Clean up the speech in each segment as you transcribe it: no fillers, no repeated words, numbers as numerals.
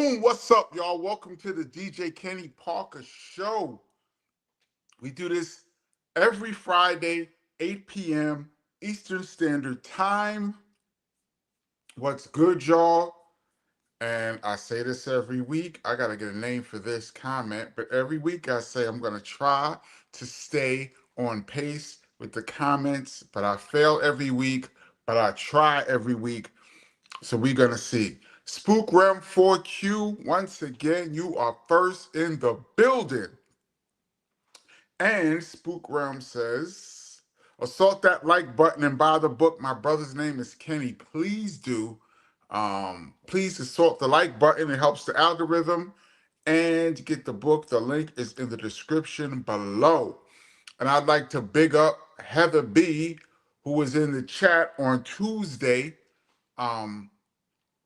Boom, what's up, y'all? Welcome to the DJ Kenny Parker Show. We do this every Friday, 8 p.m. Eastern Standard Time. What's good, y'all? And I say this every week. I got to get a name for this comment, but every week I say I'm going to try to stay on pace with the comments, but I fail every week, but I try every week. So we're going to see. Spook Realm 4Q, once again, you are first in the building. And Spook Realm says, assault that like button and buy the book. My brother's name is Kenny. Please do. Please assault the like button. It helps the algorithm. And get the book. The link is in the description below. And I'd like to big up Heather B, who was in the chat on Tuesday.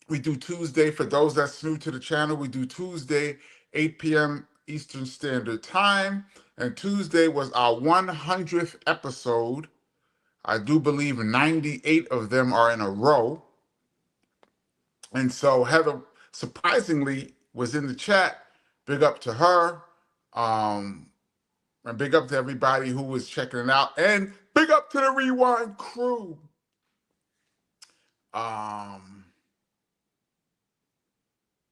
We do Tuesday, for those that's new to the channel, we do Tuesday, 8 p.m. Eastern Standard Time. And Tuesday was our 100th episode. I do believe 98 of them are in a row. And so Heather, surprisingly, was in the chat. Big up to her. And big up to everybody who was checking it out. And big up to the Rewind crew.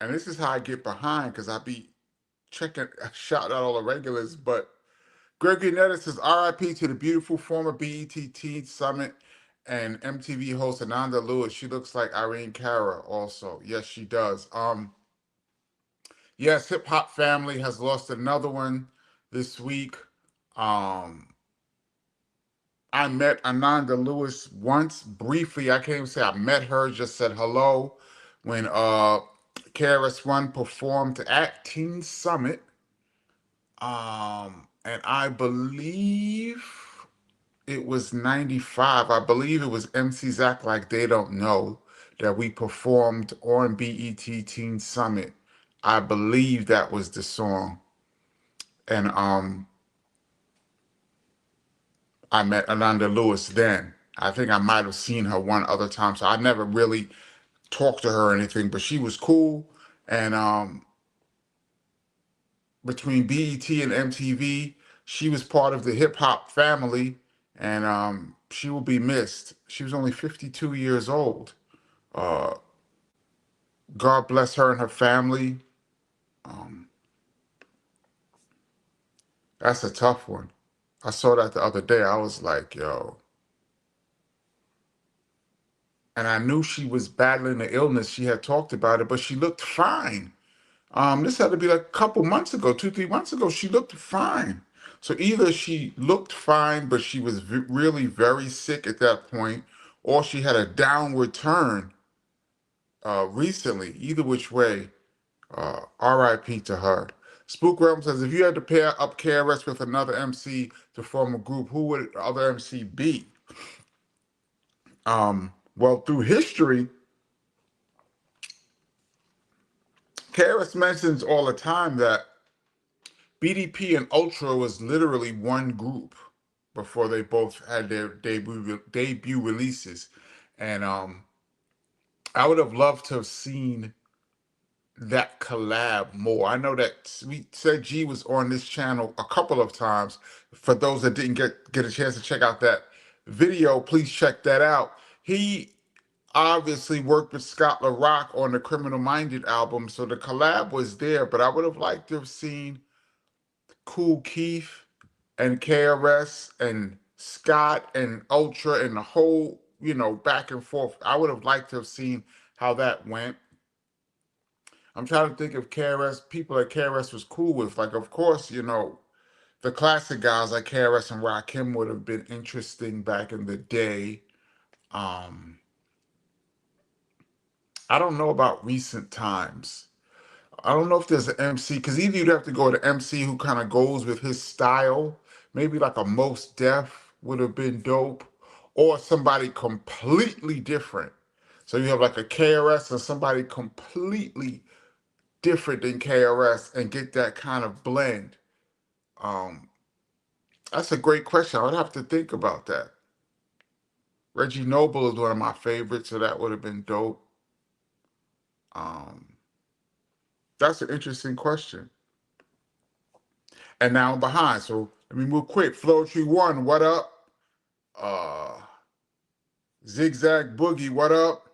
And this is how I get behind, because I be checking, shout out all the regulars. But Gregory Nettis says, RIP to the beautiful former BET Teen Summit and MTV host Ananda Lewis. She looks like Irene Cara also. Yes, she does. Yes, Hip Hop Family has lost another one this week. I met Ananda Lewis once, briefly. I can't even say I met her, just said hello when KRS-One performed at Teen Summit. And I believe it was 95. I believe it was MC's Act Like They Don't Know that we performed on BET Teen Summit. I believe that was the song. And I met Ananda Lewis then. I think I might have seen her one other time, so I never really talked to her or anything, but she was cool. And between BET and MTV, she was part of the hip hop family, and she will be missed. She was only 52 years old. Uh, God bless her and her family. Um, that's a tough one. I saw that the other day. I was like, yo. And I knew she was battling the illness. She had talked about it, but she looked fine. This had to be like a couple months ago, 2, 3 months ago. She looked fine. So either she looked fine, but she was really very sick at that point, or she had a downward turn recently. Either which way, RIP to her. Spook Realm says, if you had to pair up KRS with another MC to form a group, who would the other MC be? Well, through history, KRS mentions all the time that BDP and Ultra was literally one group before they both had their debut releases. And I would have loved to have seen that collab more. I know that Sweet Said G was on this channel a couple of times. For those that didn't get a chance to check out that video, please check that out. He obviously worked with Scott LaRock on the Criminal Minded album, so the collab was there, but I would have liked to have seen Kool Keith and KRS and Scott and Ultra and the whole, back and forth. I would have liked to have seen how that went. I'm trying to think of KRS, people that KRS was cool with. Like, of course, the classic guys like KRS and Rakim would have been interesting back in the day. I don't know about recent times. I don't know if there's an MC, because either you'd have to go to MC who kind of goes with his style. Maybe like a Most Def would have been dope, or somebody completely different. So you have like a KRS and somebody completely different than KRS and get that kind of blend. Um, that's a great question. I would have to think about that. Reggie Noble is one of my favorites, so that would have been dope. Um, That's an interesting question. And now I'm behind, so let me move quick. Flow Tree One, what up? Uh, Zigzag Boogie, what up?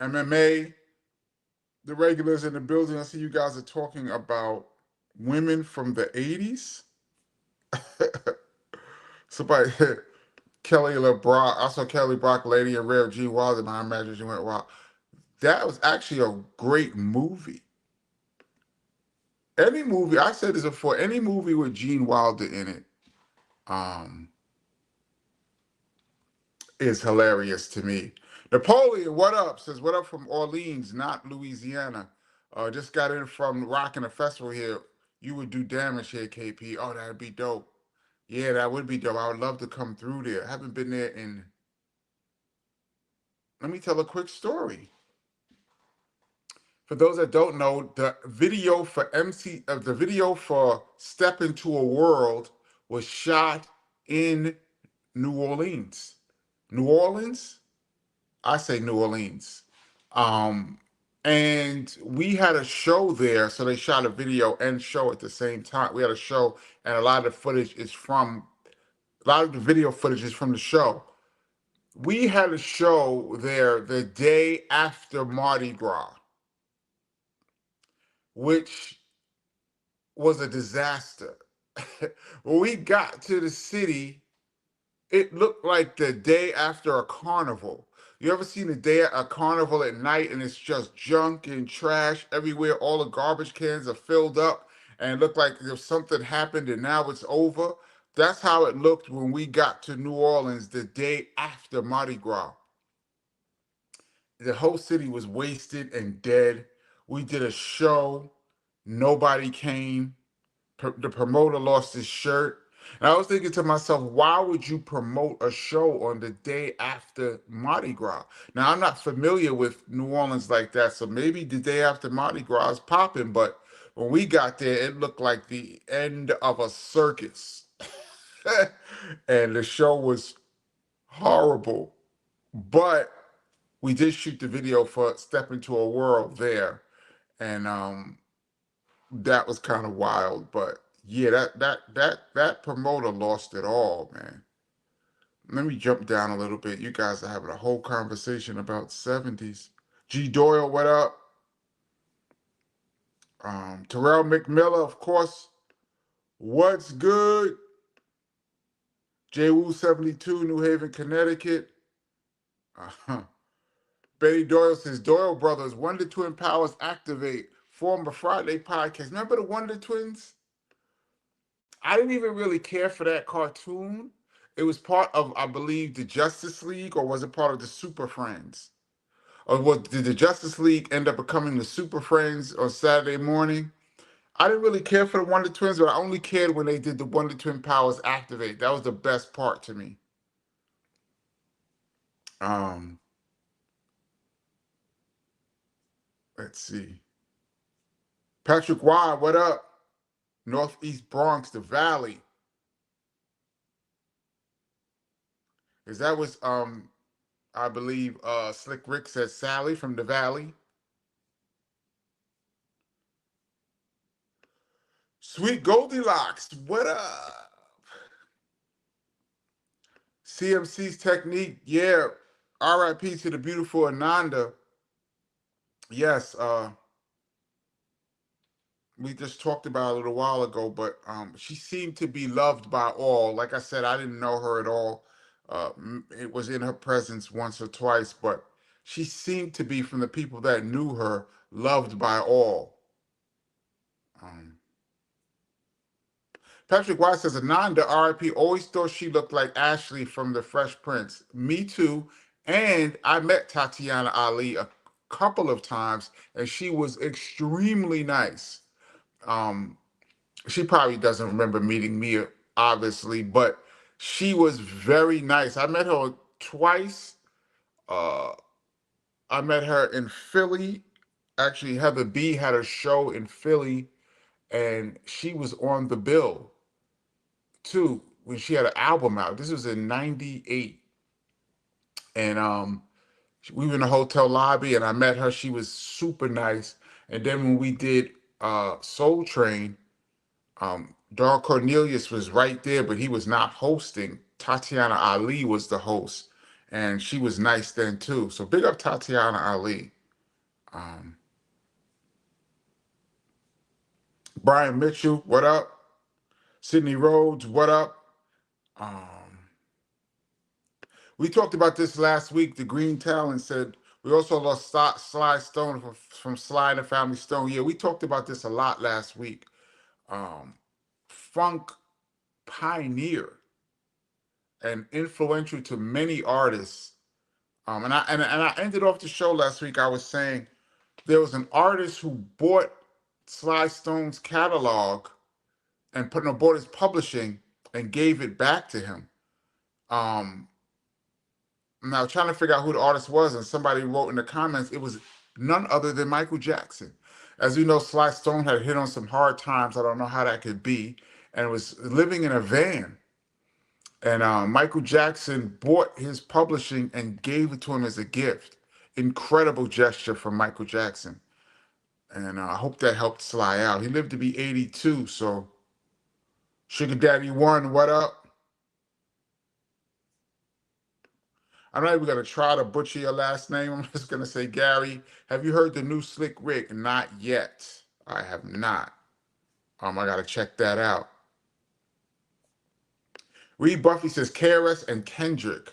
MMA, the regulars in the building. I see you guys are talking about women from the 80s. Somebody, Kelly LeBrock, I saw Kelly Brock, Lady and Rare G Wilder, and I imagine she went wild. That was actually a great movie. Any movie, I said this before, any movie with Gene Wilder in it, um, is hilarious to me. Napoleon, what up? Says, what up from Orleans, not Louisiana. Just got in from rocking a festival here. You would do damage here, KP. Oh, that'd be dope. Yeah, that would be dope. I would love to come through there. I haven't been there in. Let me tell a quick story. For those that don't know, the video for the video for Step Into a World was shot in New Orleans. New Orleans? I say New Orleans. Um, and we had a show there, so they shot a video and show at the same time. We had a show, and a lot of the video footage is from the show. We had a show there the day after Mardi Gras, which was a disaster. When we got to the city, it looked like the day after a carnival. You ever seen a carnival at night and it's just junk and trash everywhere? All the garbage cans are filled up and it looked like if something happened and now it's over. That's how it looked when we got to New Orleans the day after Mardi Gras. The whole city was wasted and dead. We did a show. Nobody came. The promoter lost his shirt. And I was thinking to myself, why would you promote a show on the day after Mardi Gras? Now, I'm not familiar with New Orleans like that, so maybe the day after Mardi Gras is popping, but when we got there, it looked like the end of a circus. And the show was horrible. But we did shoot the video for Step Into a World there. And that was kind of wild, but yeah, that promoter lost it all, man. Let me jump down a little bit. You guys are having a whole conversation about 70s. G Doyle, what up? Terrell McMillan, of course. What's good? J Wu 72, New Haven, Connecticut. Uh-huh. Betty Doyle says Doyle Brothers, Wonder Twin Powers activate. Former Friday podcast. Remember the Wonder Twins? I didn't even really care for that cartoon. It was part of, I believe, the Justice League, or was it part of the Super Friends? Or did the Justice League end up becoming the Super Friends on Saturday morning? I didn't really care for the Wonder Twins, but I only cared when they did the Wonder Twin Powers activate. That was the best part to me. Um, let's see. Patrick Y, what up? Northeast Bronx, the Valley. Is that was I believe Slick Rick says Sally from the Valley. Sweet Goldilocks, what up? CMC's Technique, yeah. RIP to the beautiful Ananda. Yes, we just talked about it a little while ago, but she seemed to be loved by all. Like I said, I didn't know her at all. It was in her presence once or twice, but she seemed to be, from the people that knew her, loved by all. Um, Patrick White says, Ananda, RIP, always thought she looked like Ashley from The Fresh Prince. Me too. And I met Tatiana Ali a couple of times, and she was extremely nice. Um, she probably doesn't remember meeting me, obviously, but she was very nice. I met her twice. Uh, I met her in Philly. Actually, Heather B had a show in Philly, and she was on the bill too when she had an album out. This was in '98, and we were in a hotel lobby, and I met her. She was super nice. And then when we did Soul Train, Don Cornelius was right there, but he was not hosting. Tatiana Ali was the host, and she was nice then too. So big up Tatiana Ali. Um, Brian Mitchell, what up? Sydney Rhodes, what up? Um, we talked about this last week. The Green Talent said we also lost Sly Stone from Sly and the Family Stone. Yeah, we talked about this a lot last week. Um, Funk pioneer and influential to many artists. And I ended off the show last week. I was saying there was an artist who bought Sly Stone's catalog and bought his publishing and gave it back to him. Um, Now trying to figure out who the artist was, and somebody wrote in the comments it was none other than Michael Jackson. As we know, Sly Stone had hit on some hard times. I don't know how that could be, and was living in a van. And Michael Jackson bought his publishing and gave it to him as a gift. Incredible gesture from Michael Jackson. And I hope that helped Sly out. He lived to be 82, so Sugar Daddy 1, what up? I'm not even going to try to butcher your last name. I'm just going to say, Gary, have you heard the new Slick Rick? Not yet. I have not. I got to check that out. Reed Buffy says, KRS and Kendrick.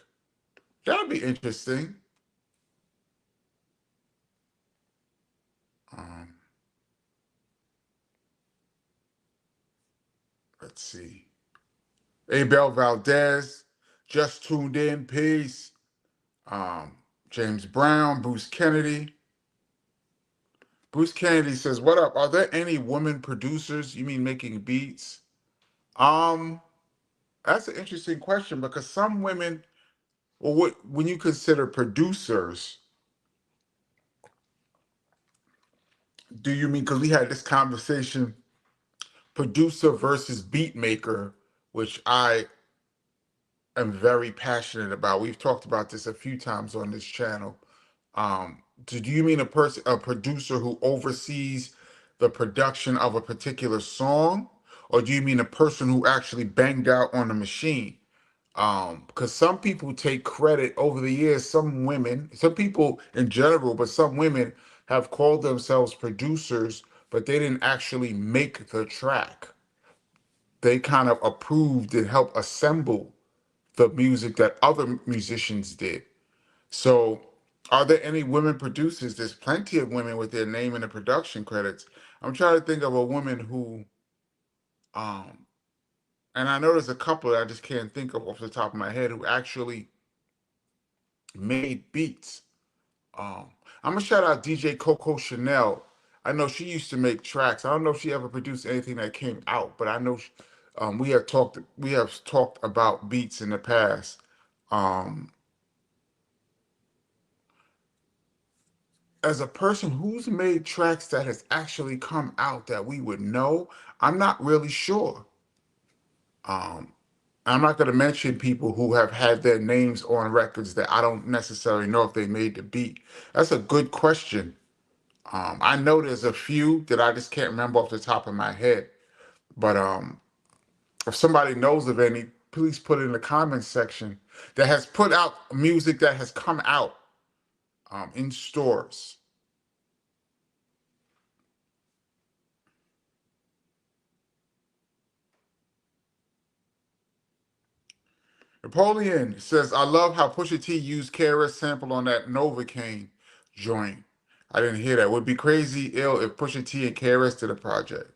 That'll be interesting. Um, let's see. Abel Valdez, just tuned in, peace. Um, James Brown, Bruce Kennedy. Bruce Kennedy says, what up? Are there any women producers? You mean making beats? Um, that's an interesting question because some women, well, when you consider producers, do you mean, because we had this conversation, producer versus beat maker, which I am very passionate about. We've talked about this a few times on this channel. Do you mean a producer who oversees the production of a particular song, or do you mean a person who actually banged out on the machine? Because some people take credit over the years. Some women, some people in general, but some women have called themselves producers, but they didn't actually make the track. They kind of approved and helped assemble the music that other musicians did. So, are there any women producers? There's plenty of women with their name in the production credits. I'm trying to think of a woman who, um, and I know there's a couple that I just can't think of off the top of my head who actually made beats. Um, I'm gonna shout out DJ Coco Chanel. I know she used to make tracks. I don't know if she ever produced anything that came out, but I know we have talked about beats in the past. Um, as a person who's made tracks that has actually come out that we would know, I'm not really sure. Um, I'm not going to mention people who have had their names on records that I don't necessarily know if they made the beat. That's a good question. I know there's a few that I just can't remember off the top of my head. But if somebody knows of any, please put it in the comments section that has put out music that has come out in stores. Napoleon says, I love how Pusha T used KRS sample on that Novocaine joint. I didn't hear that. Would be crazy ill if Pusha T and KRS did a project.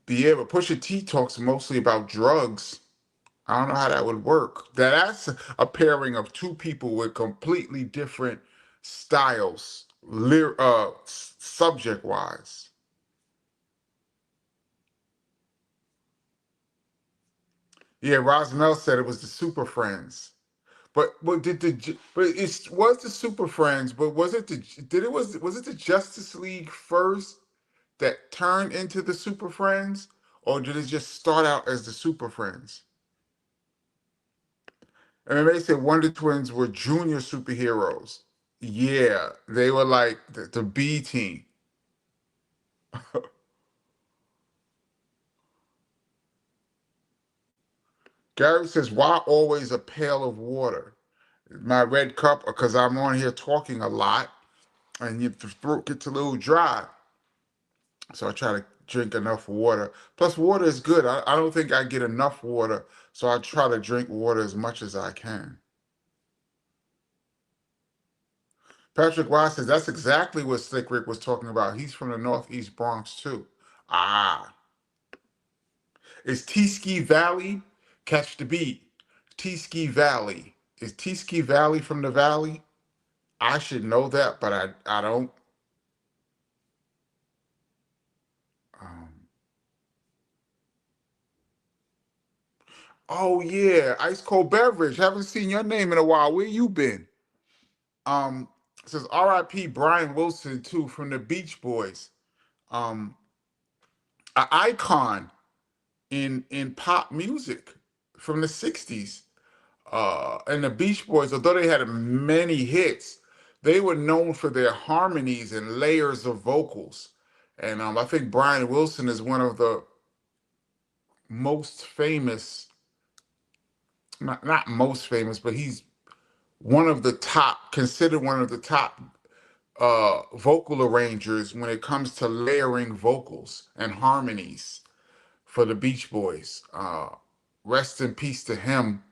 But yeah, but Pusha T talks mostly about drugs. I don't know how that would work. That's a pairing of two people with completely different styles, subject wise. Yeah, Rosmel said it was the Super Friends. But did the but it was the Super Friends, but was it the did it was it the Justice League first that turned into the Super Friends, or did it just start out as the Super Friends? And then they said Wonder Twins were junior superheroes. Yeah, they were like the B team. Gary says, "Why always a pail of water?" My red cup, because I'm on here talking a lot, and your throat gets a little dry. So I try to drink enough water. Plus, water is good. I don't think I get enough water, so I try to drink water as much as I can. Patrick Wise says that's exactly what Slick Rick was talking about. He's from the Northeast Bronx too. Ah, is T-Ski Valley? Catch the beat. T-Ski Valley. Is T-Ski Valley from the Valley? I should know that, but I don't. Um, oh yeah, ice cold beverage. Haven't seen your name in a while. Where you been? Um, it says R.I.P. Brian Wilson too from the Beach Boys. Um, an icon in pop music from the '60s. And the Beach Boys, although they had many hits, they were known for their harmonies and layers of vocals. And I think Brian Wilson is one of the most famous, not most famous, but he's one of the top, considered one of the top vocal arrangers when it comes to layering vocals and harmonies for the Beach Boys. Rest in peace to him.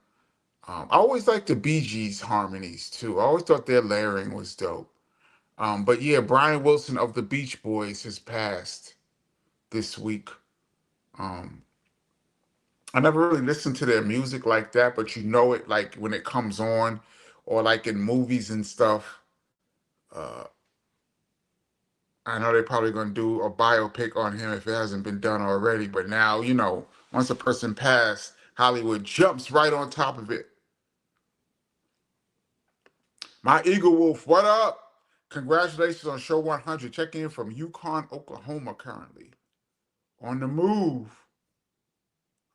I always liked the Bee Gees harmonies too. I always thought their layering was dope. But yeah, Brian Wilson of the Beach Boys has passed this week. Um, I never really listened to their music like that, but you know it like when it comes on, or like in movies and stuff. Uh, I know they're probably going to do a biopic on him if it hasn't been done already. But now, once a person passed, Hollywood jumps right on top of it. My Eagle Wolf, what up? Congratulations on Show 100. Checking in from Yukon, Oklahoma currently. On the move.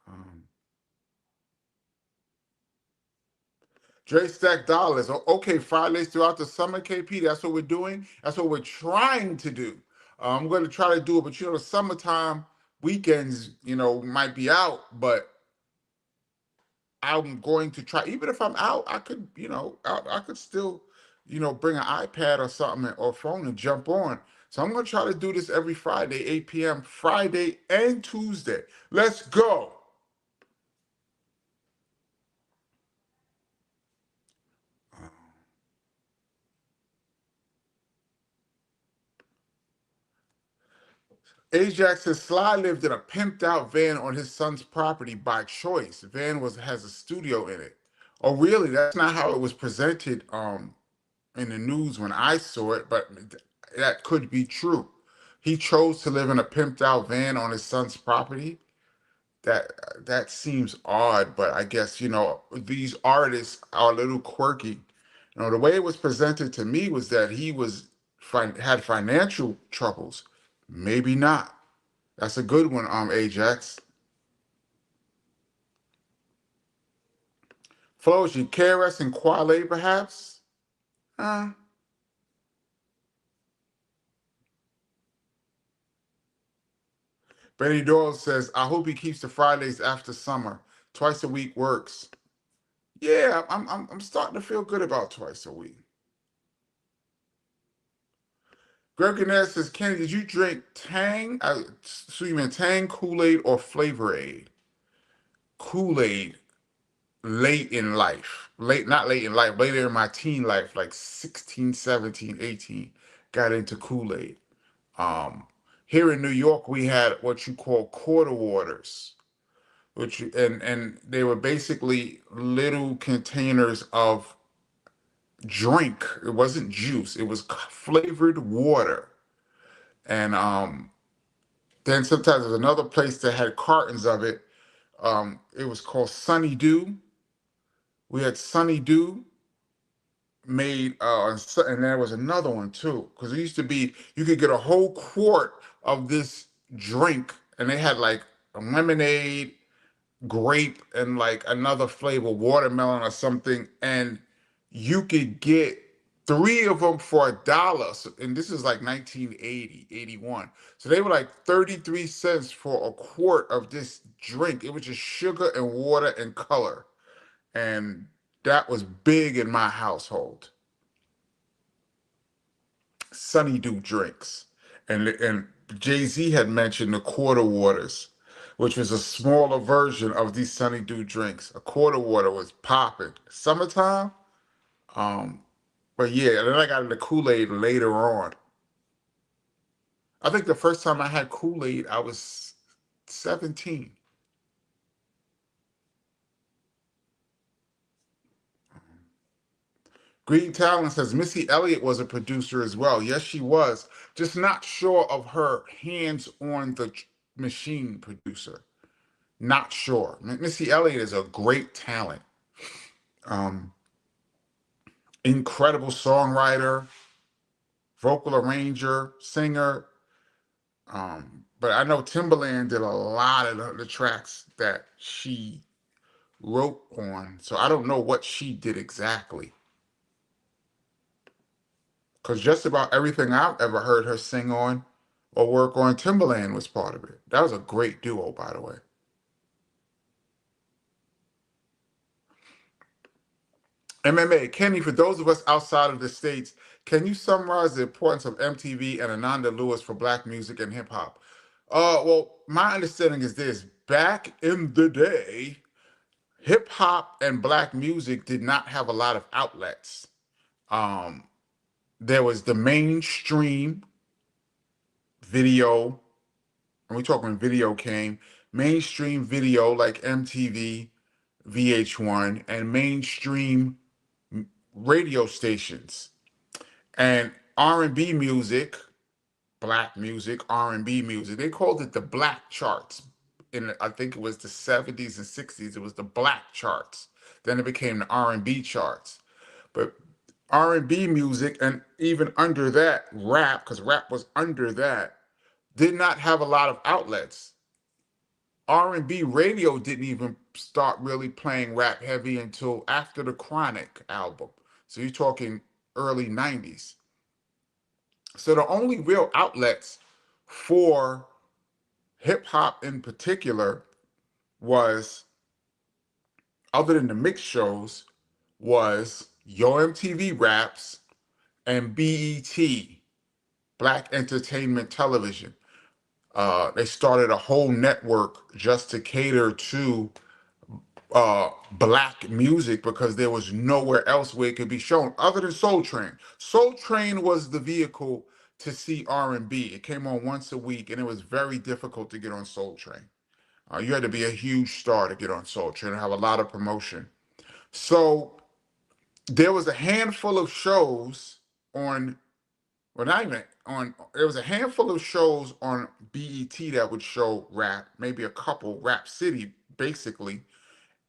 Um, Dre Stack Dollars. Okay, Fridays throughout the summer, KP. That's what we're doing. That's what we're trying to do. I'm going to try to do it, but the summertime weekends, might be out, but I'm going to try. Even if I'm out, I could, I could still, bring an iPad or something or phone and jump on. So I'm going to try to do this every Friday, 8 p.m., Friday and Tuesday. Let's go. Ajax says Sly lived in a pimped out van on his son's property by choice. The van has a studio in it. Oh, really? That's not how it was presented in the news when I saw it, but that could be true. He chose to live in a pimped out van on his son's property. That that seems odd, but I guess these artists are a little quirky. The way it was presented to me was that he had financial troubles. Maybe not. That's a good one, Ajax. Floji, KRS and Quale, perhaps? Uh, Benny Doyle says, I hope he keeps the Fridays after summer. Twice a week works. Yeah, I'm starting to feel good about twice a week. Greg Ganez says, Kenny, did you drink Tang, Tang, Kool-Aid, or Flavor Aid? Kool-Aid late in life. Not late in life, later in my teen life, like 16, 17, 18, got into Kool-Aid. Um, Here in New York, we had what you call quarter waters, and they were basically little containers of drink. It wasn't juice. It was flavored water. And then sometimes there's another place that had cartons of it. It was called Sunny Dew. We had Sunny Dew made, and there was another one too. Because it used to be, you could get a whole quart of this drink, and they had like a lemonade, grape, and like another flavor, watermelon or something. And you could get three of them for $1. And this is like 1980, 81. So they were like 33 cents for a quart of this drink. It was just sugar and water and color. And that was big in my household. Sunny Dew drinks. And Jay-Z had mentioned the quarter waters, which was a smaller version of these Sunny Dew drinks. A quarter water was popping. Summertime, um, but yeah, and then I got into Kool-Aid later on. I think the first time I had Kool-Aid, I was 17. Green Talent says Missy Elliott was a producer as well. Yes, she was. Just not sure of her hands on the machine producer. Not sure. Missy Elliott is a great talent. Um, Incredible songwriter, vocal arranger, singer. But I know Timbaland did a lot of the tracks that she wrote on. So I don't know what she did exactly. Because just about everything I've ever heard her sing on or work on, Timbaland was part of it. That was a great duo, by the way. MMA, Kenny, for those of us outside of the States, can you summarize the importance of MTV and Ananda Lewis for black music and hip hop? Well, my understanding is this. Back in the day, hip hop and black music did not have a lot of outlets. Um, there was the mainstream video, and we talking video came, mainstream video like MTV, VH1, and mainstream radio stations. And R&B music, black music, R&B music, they called it the black charts. In I think it was the 70s and 60s, it was the black charts. Then it became the R&B charts. But R&B music, and even under that, rap, because rap was under that, did not have a lot of outlets. R&B radio didn't even start really playing rap heavy until after the Chronic album. So you're talking early 90s. So the only real outlets for hip hop in particular was, other than the mix shows, was Yo MTV Raps and BET, Black Entertainment Television. They started a whole network just to cater to black music because there was nowhere else where it could be shown other than Soul Train. Soul Train was the vehicle to see R&B. It came on once a week, and it was very difficult to get on Soul Train. You had to be a huge star to get on Soul Train and have a lot of promotion. So there was a handful of shows on, well, not even on, there was a handful of shows on BET that would show rap, maybe a couple, Rap City, basically,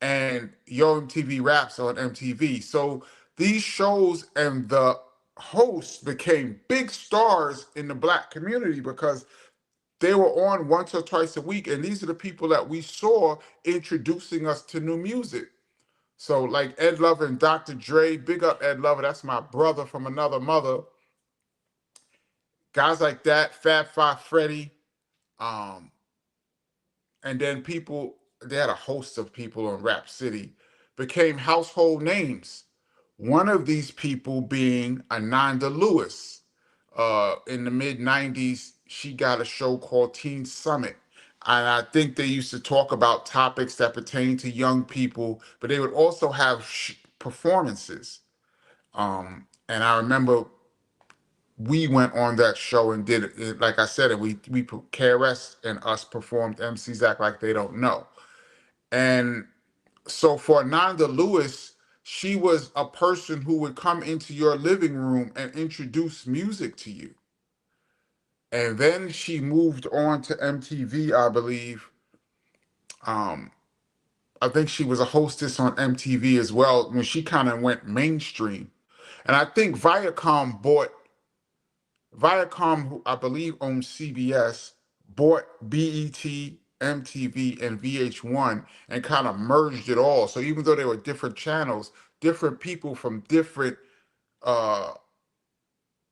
and Yo MTV Raps on MTV. So these shows and the hosts became big stars in the black community because they were on once or twice a week. And these are the people that we saw introducing us to new music. So like Ed Lover and Dr. Dre, big up Ed Lover. That's my brother from another mother. Guys like that, Fab Five Freddy, um, and then people, they had a host of people on Rap City, became household names. One of these people being Ananda Lewis. In the mid 90s, she got a show called Teen Summit. And I think they used to talk about topics that pertain to young people, but they would also have performances. And I remember we went on that show and did it. Like I said, and we KRS and us performed MCs Act Like They Don't Know. And so for Nanda Lewis, she was a person who would come into your living room and introduce music to you. And then she moved on to MTV, I believe. Um, I think she was a hostess on MTV as well when she kind of went mainstream. And I think Viacom, who I believe owns CBS, bought BET, MTV, and VH1 and kind of merged it all. So even though they were different channels, different people from different uh,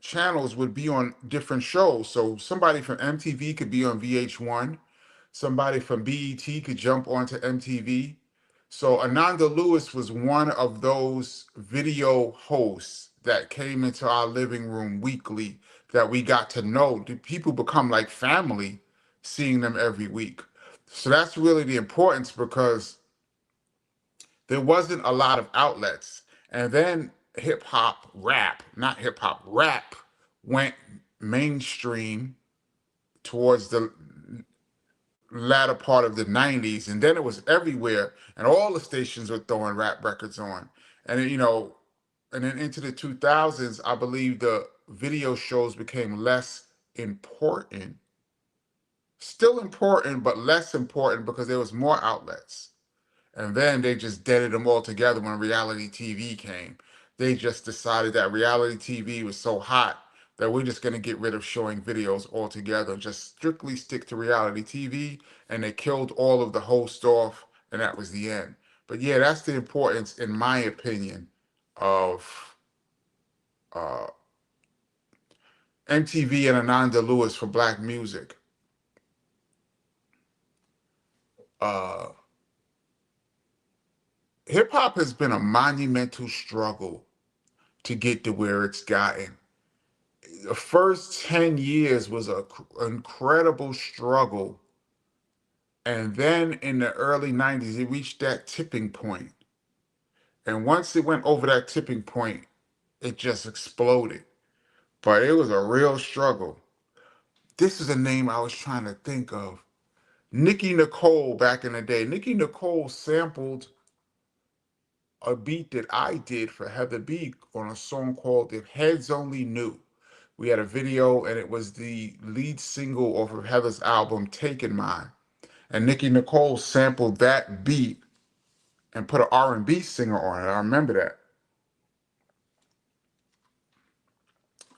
channels would be on different shows. So somebody from MTV could be on VH1, somebody from BET could jump onto MTV. So Ananda Lewis was one of those video hosts that came into our living room weekly that we got to know. The people become like family seeing them every week. So that's really the importance because there wasn't a lot of outlets. And then hip hop rap, not hip hop rap, went mainstream towards the latter part of the 90s. And then it was everywhere. And all the stations were throwing rap records on. And, and then into the 2000s, I believe the video shows became less important. Still important, but less important because there was more outlets. And then they just deaded them all together when reality TV came. They just decided that reality TV was so hot that we're just going to get rid of showing videos altogether and just strictly stick to reality TV. And they killed all of the hosts off, and that was the end. But yeah, that's the importance, in my opinion, of uh, MTV and Ananda Lewis for black music. Uh, Hip hop has been a monumental struggle to get to where it's gotten. The first 10 years was an incredible struggle. And then in the early 90s, it reached that tipping point. And once it went over that tipping point, it just exploded. But it was a real struggle. This is a name I was trying to think of. Nicki Nicole back in the day. Nicki Nicole sampled a beat that I did for Heather B on a song called If Heads Only Knew. We had a video and it was the lead single off of Heather's album, Taking Mine. And Nicki Nicole sampled that beat and put an R&B singer on it. I remember that.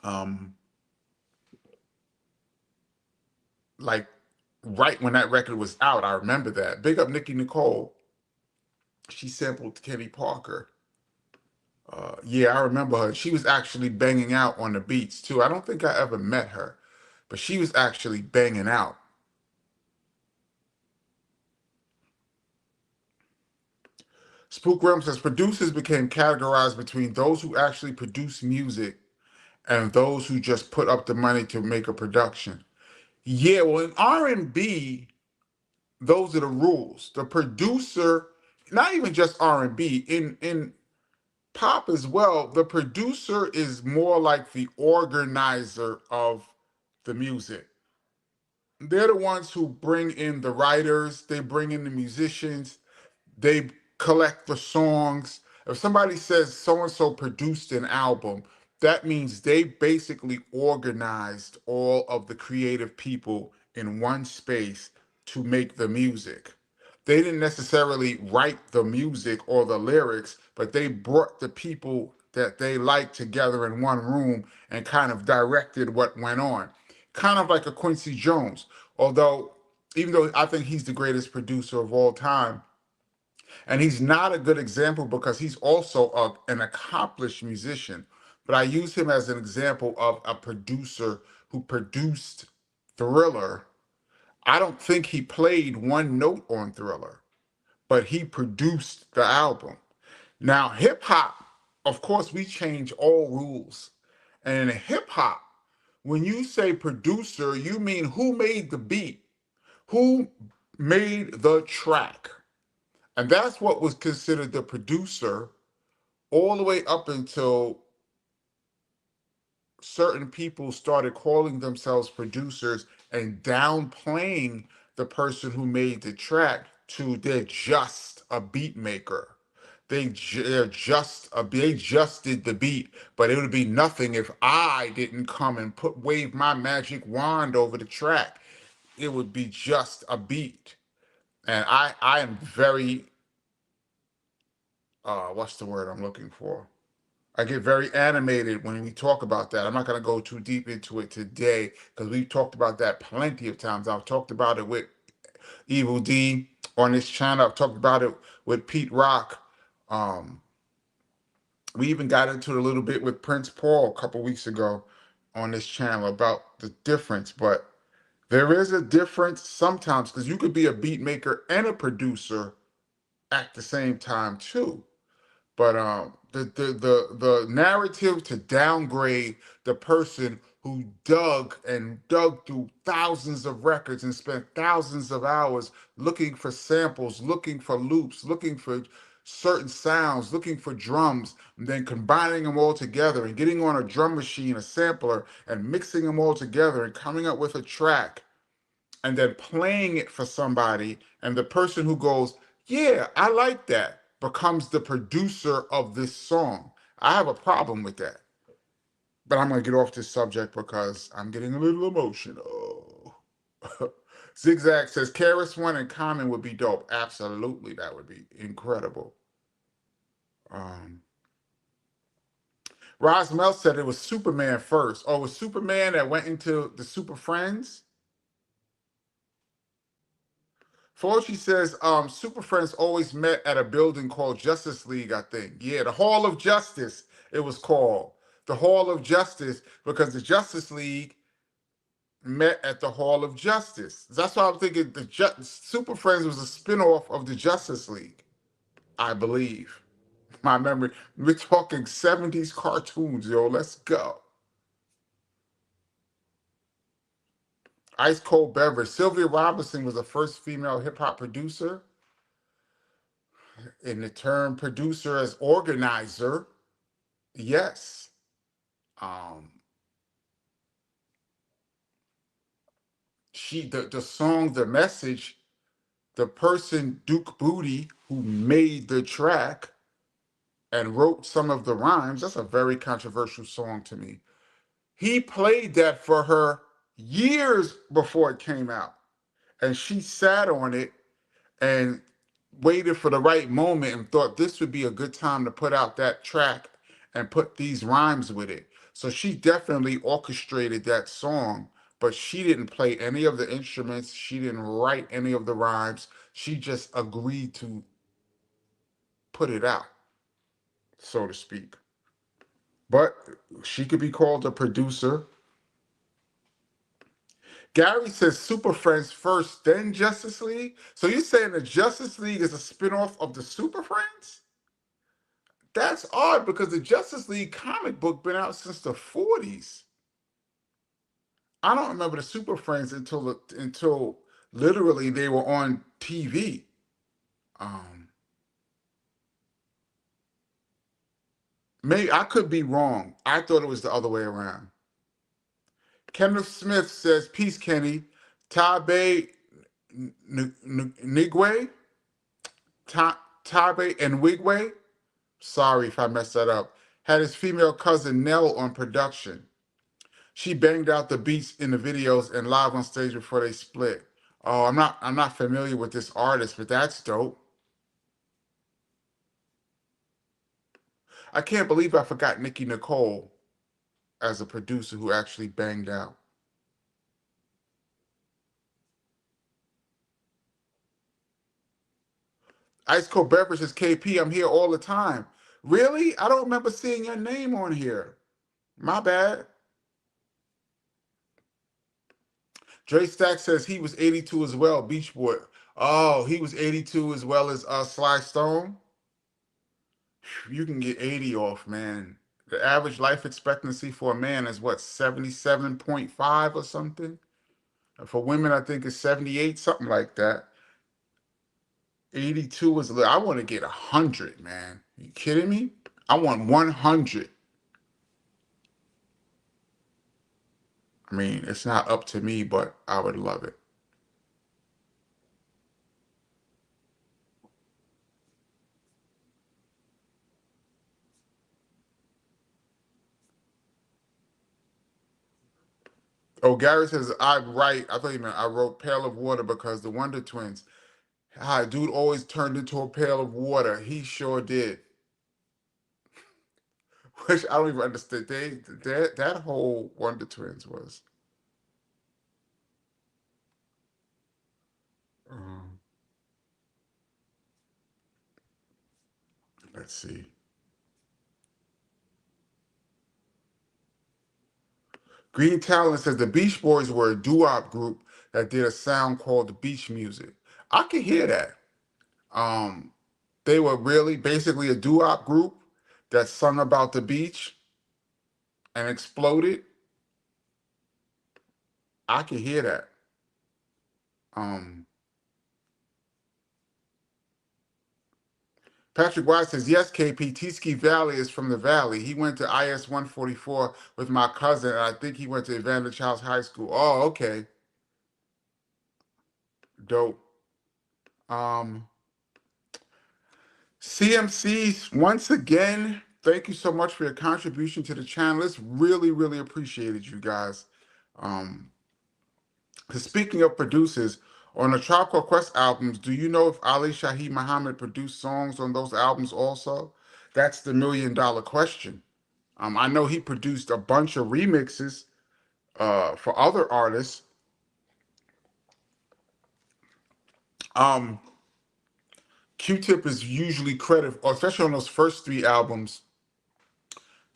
Um, like right when that record was out, I remember that. Big up Nicki Nicole. She sampled Kenny Parker. Yeah, I remember her. She was actually banging out on the beats too. I don't think I ever met her, but she was actually banging out. Spook Realm says producers became categorized between those who actually produce music and those who just put up the money to make a production. Yeah, well, in R&B, those are the rules. The producer, not even just R&B, in pop as well, the producer is more like the organizer of the music. They're the ones who bring in the writers, they bring in the musicians, they collect the songs. If somebody says so and so produced an album, that means they basically organized all of the creative people in one space to make the music. They didn't necessarily write the music or the lyrics, but they brought the people that they liked together in one room and kind of directed what went on. Kind of like a Quincy Jones, although even though I think he's the greatest producer of all time, and he's not a good example because he's also an accomplished musician. But I use him as an example of a producer who produced Thriller. I don't think he played one note on Thriller, but he produced the album. Now, hip hop, of course, we change all rules. And in hip hop, when you say producer, you mean who made the beat, who made the track. And that's what was considered the producer all the way up until certain people started calling themselves producers and downplaying the person who made the track to they're just a beat maker. They just did the beat, but it would be nothing if I didn't come and wave my magic wand over the track. It would be just a beat. And I am very what's the word I'm looking for? I get very animated when we talk about that. I'm not going to go too deep into it today because we've talked about that plenty of times. I've talked about it with Evil D on this channel. I've talked about it with Pete Rock. Um, We even got into it a little bit with Prince Paul a couple weeks ago on this channel about the difference. But there is a difference sometimes because you could be a beat maker and a producer at the same time too. But the narrative to downgrade the person who dug through thousands of records and spent thousands of hours looking for samples, looking for loops, looking for certain sounds, looking for drums, and then combining them all together and getting on a drum machine, a sampler, and mixing them all together and coming up with a track and then playing it for somebody, and the person who goes, yeah, I like that, becomes the producer of this song. I have a problem with that. But I'm going to get off this subject because I'm getting a little emotional. Zigzag says, Karis One and Common would be dope. Absolutely, that would be incredible. Um, Rosmel said it was Superman first. Oh, it was Superman that went into the Super Friends? Fauci says Super Friends always met at a building called Justice League, I think. Yeah, the Hall of Justice, it was called. The Hall of Justice, because the Justice League met at the Hall of Justice. That's why I'm thinking Super Friends was a spinoff of the Justice League, I believe. My memory. We're talking 70s cartoons, yo. Let's go. Ice Cold Beverage. Sylvia Robinson was the first female hip hop producer. In the term producer as organizer, yes. Um, the song, the message, the person Duke Booty who made the track and wrote some of the rhymes, that's a very controversial song to me. He played that for her years before it came out. And she sat on it and waited for the right moment and thought this would be a good time to put out that track and put these rhymes with it. So she definitely orchestrated that song, but she didn't play any of the instruments. She didn't write any of the rhymes. She just agreed to put it out, so to speak. But she could be called a producer. Gary says Super Friends first, then Justice League. So you're saying the Justice League is a spinoff of the Super Friends? That's odd because the Justice League comic book been out since the 40s. I don't remember the Super Friends until literally they were on TV. Um, Maybe I could be wrong. I thought it was the other way around. Kenneth Smith says, "Peace, Kenny. Tabe Nigwe, Tabe and Wigwe. Sorry if I messed that up. Had his female cousin Nell on production. She banged out the beats in the videos and live on stage before they split. Oh, I'm not familiar with this artist, but that's dope. I can't believe I forgot Nicki Nicole as a producer who actually banged out. Ice Cold Beverage is KP. I'm here all the time. Really? I don't remember seeing your name on here. My bad. Dre Stack says he was 82 as well, Beach Boy. Oh, he was 82 as well as Sly Stone. You can get 80 off, man. The average life expectancy for a man is what, 77.5 or something? For women, I think it's 78, something like that. 82 is a little, I want to get 100, man. You kidding me? I want 100. I mean, it's not up to me, but I would love it. Oh, Gary says, I write, I thought you meant I wrote Pail of Water because the Wonder Twins. Hi, dude always turned into a pail of water. He sure did. Which I don't even understand. That whole Wonder Twins was. Um, let's see. Green Talent says the Beach Boys were a doo-wop group that did a sound called the beach music. I can hear that. Um, they were really basically a doo-wop group that sung about the beach and exploded. I can hear that. Um, Patrick White says, yes, KP, T-Ski Valley is from the Valley. He went to IS 144 with my cousin, and I think he went to Evander Childs High School. Oh, okay. Dope. Um, CMC, once again, thank you so much for your contribution to the channel. It's really, really appreciated, you guys. Um, 'Cause speaking of producers, on the Tribe Called Quest albums, do you know if Ali Shaheed Muhammad produced songs on those albums also? That's the million-dollar question. I know he produced a bunch of remixes for other artists. Um, Q-Tip is usually credited, especially on those first three albums,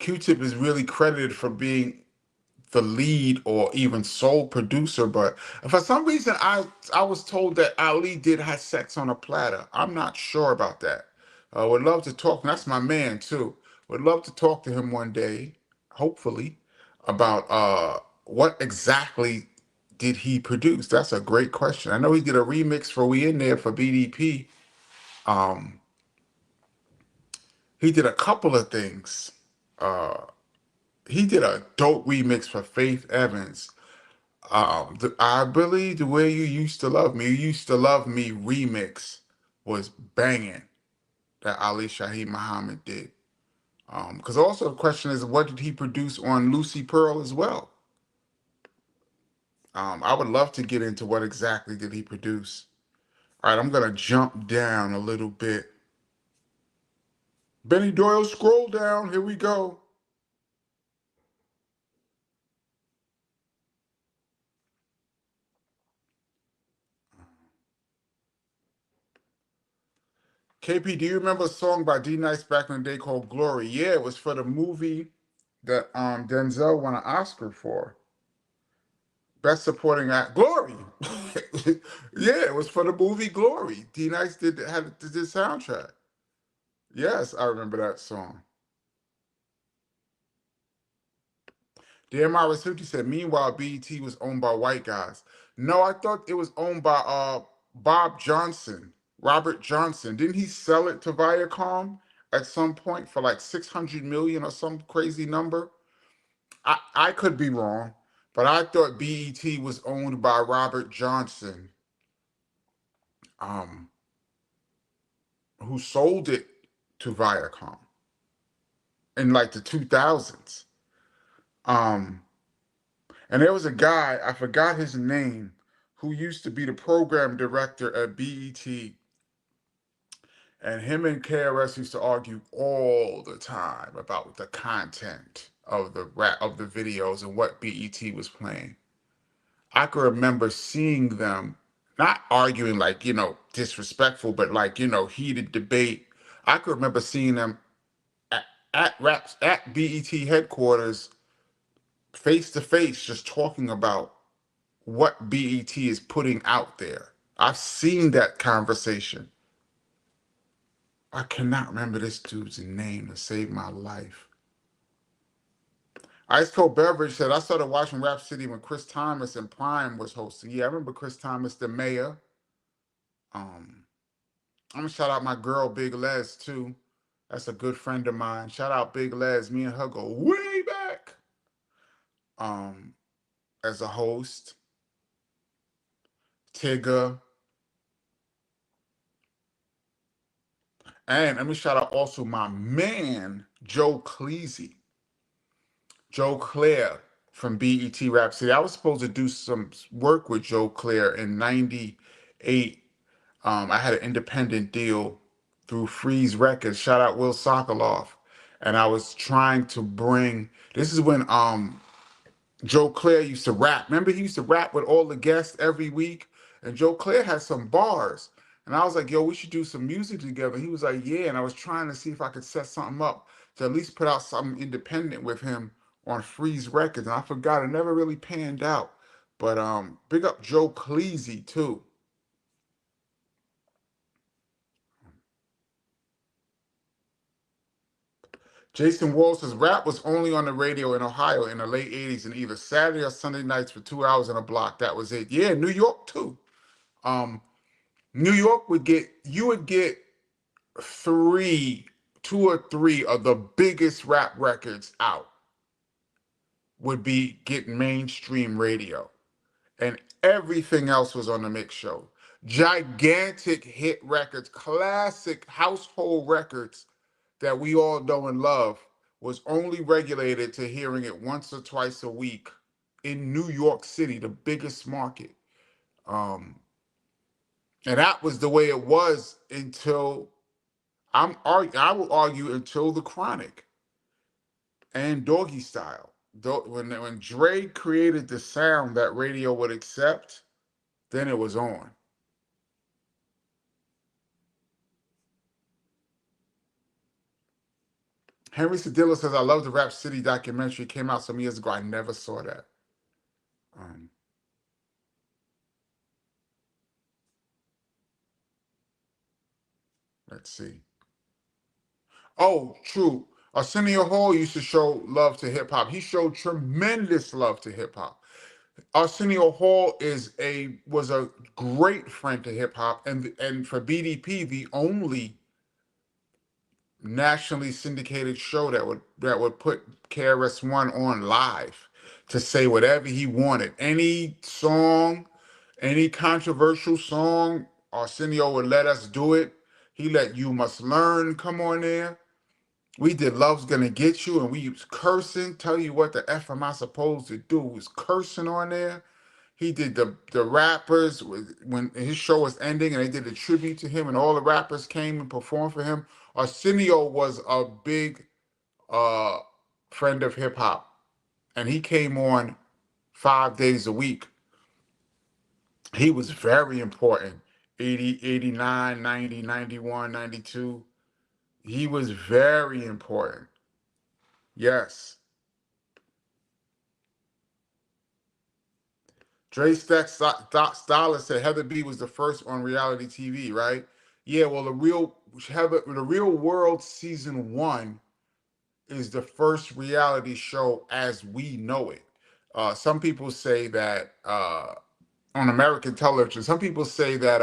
Q-Tip is really credited for being the lead or even sole producer, but for some reason I was told that Ali did have sex on a platter. I'm not sure about that. Would love to talk. That's my man too. Would love to talk to him one day, hopefully, about what exactly did he produce. That's a great question. I know he did a remix for We In There for BDP. Um, he did a couple of things. Uh, he did a dope remix for Faith Evans. I believe the way you used to love me, you used to love me remix was banging that Ali Shaheed Muhammad did. Because also the question is, what did he produce on Lucy Pearl as well? I would love to get into what exactly did he produce. All right, I'm gonna jump down a little bit. Benny Doyle, scroll down. Here we go. KP, do you remember a song by D Nice back in the day called Glory? Yeah, it was for the movie that Denzel won an Oscar for. Best Supporting Act, Glory. Yeah, it was for the movie Glory. D Nice did the soundtrack. Yes, I remember that song. Dear Myra Suchi said, meanwhile, BET was owned by white guys. No, I thought it was owned by Bob Johnson, Robert Johnson. Didn't he sell it to Viacom at some point for like 600 million or some crazy number? I could be wrong, but I thought BET was owned by Robert Johnson, um, who sold it to Viacom in like the 2000s. Um, and there was a guy, I forgot his name, who used to be the program director at BET, and him and KRS used to argue all the time about the content of the videos and what BET was playing. I can remember seeing them not arguing like, disrespectful, but like, heated debate. I could remember seeing them at BET headquarters face to face, just talking about what BET is putting out there. I've seen that conversation. I cannot remember this dude's name to save my life. Ice Cold Beverage said, I started watching Rap City when Chris Thomas and Prime was hosting. Yeah, I remember Chris Thomas, the mayor. Um, I'm gonna shout out my girl Big Les too. That's a good friend of mine. Shout out Big Les. Me and her go way back. Um, as a host, Tigger, and let me shout out also my man Joe Cleasy, Joe Claire from BET Rap City. I was supposed to do some work with Joe Claire in '98. I had an independent deal through Freeze Records. Shout out Will Sokoloff. And I was trying to bring, this is when Joe Claire used to rap. Remember, he used to rap with all the guests every week? And Joe Claire had some bars. And I was like, yo, we should do some music together. He was like, yeah. And I was trying to see if I could set something up to at least put out something independent with him on Freeze Records, and I forgot it never really panned out. But big up Joe Cleese too. Jason Wall says rap was only on the radio in Ohio in the late 80s and either Saturday or Sunday nights for 2 hours in a block. That was it. Yeah, New York too. Um, New York would get you would get three, two or three of the biggest rap records out would be getting mainstream radio. And everything else was on the mix show. Gigantic hit records, classic household records that we all know and love was only regulated to hearing it once or twice a week in New York City, the biggest market. Um, and that was the way it was until I will argue until the Chronic and Doggy Style. When Dre created the sound that radio would accept, then it was on. Henry Sedilla says, I love the Rap City documentary. It came out some years ago. I never saw that. Um, let's see. Oh, true. Arsenio Hall used to show love to hip hop. He showed tremendous love to hip hop. Arsenio Hall was a great friend to hip hop, and for BDP, the only nationally syndicated show that would put KRS-One on live to say whatever he wanted. Any song, any controversial song, Arsenio would let us do it. He let You Must Learn come on there. We did Love's Gonna Get You, and we was cursing. Tell you what the F am I supposed to do? Was cursing on there. He did the rappers when his show was ending and they did a tribute to him and all the rappers came and performed for him. Arsenio was a big uh, friend of hip hop and he came on 5 days a week. He was very important. 80, 89, 90, 91, 92. He was very important. Yes. Dre Stack Stylist said Heather B was the first on reality TV, right? Yeah, well, the Real World season 1 is the first reality show as we know it. Some people say that on American television, some people say that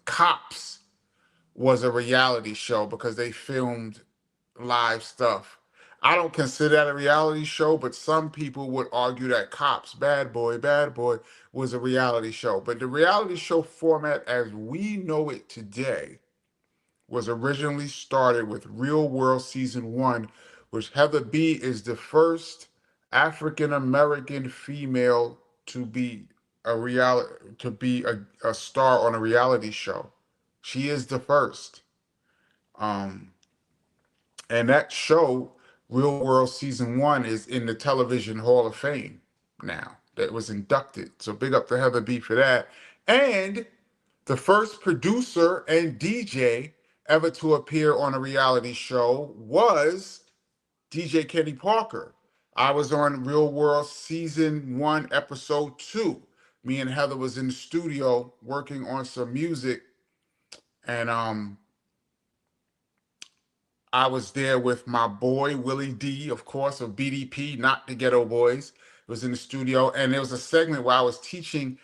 Cops was a reality show because they filmed live stuff. I don't consider that a reality show, but some people would argue that Cops, Bad Boy was a reality show. But the reality show format as we know it today was originally started with Real World Season 1, which Heather B is the first African American female to be a star on a reality show. She is the first. Um, and that show, Real World Season 1, is in the Television Hall of Fame now. That was inducted. So big up to Heather B for that. And the first producer and DJ ever to appear on a reality show was DJ Kenny Parker. I was on Real World Season 1, Episode 2. Me and Heather was in the studio working on some music, and I was there with my boy Willie D, of course, of BDP, not the Ghetto Boys. It was in the studio, and there was a segment where I was teaching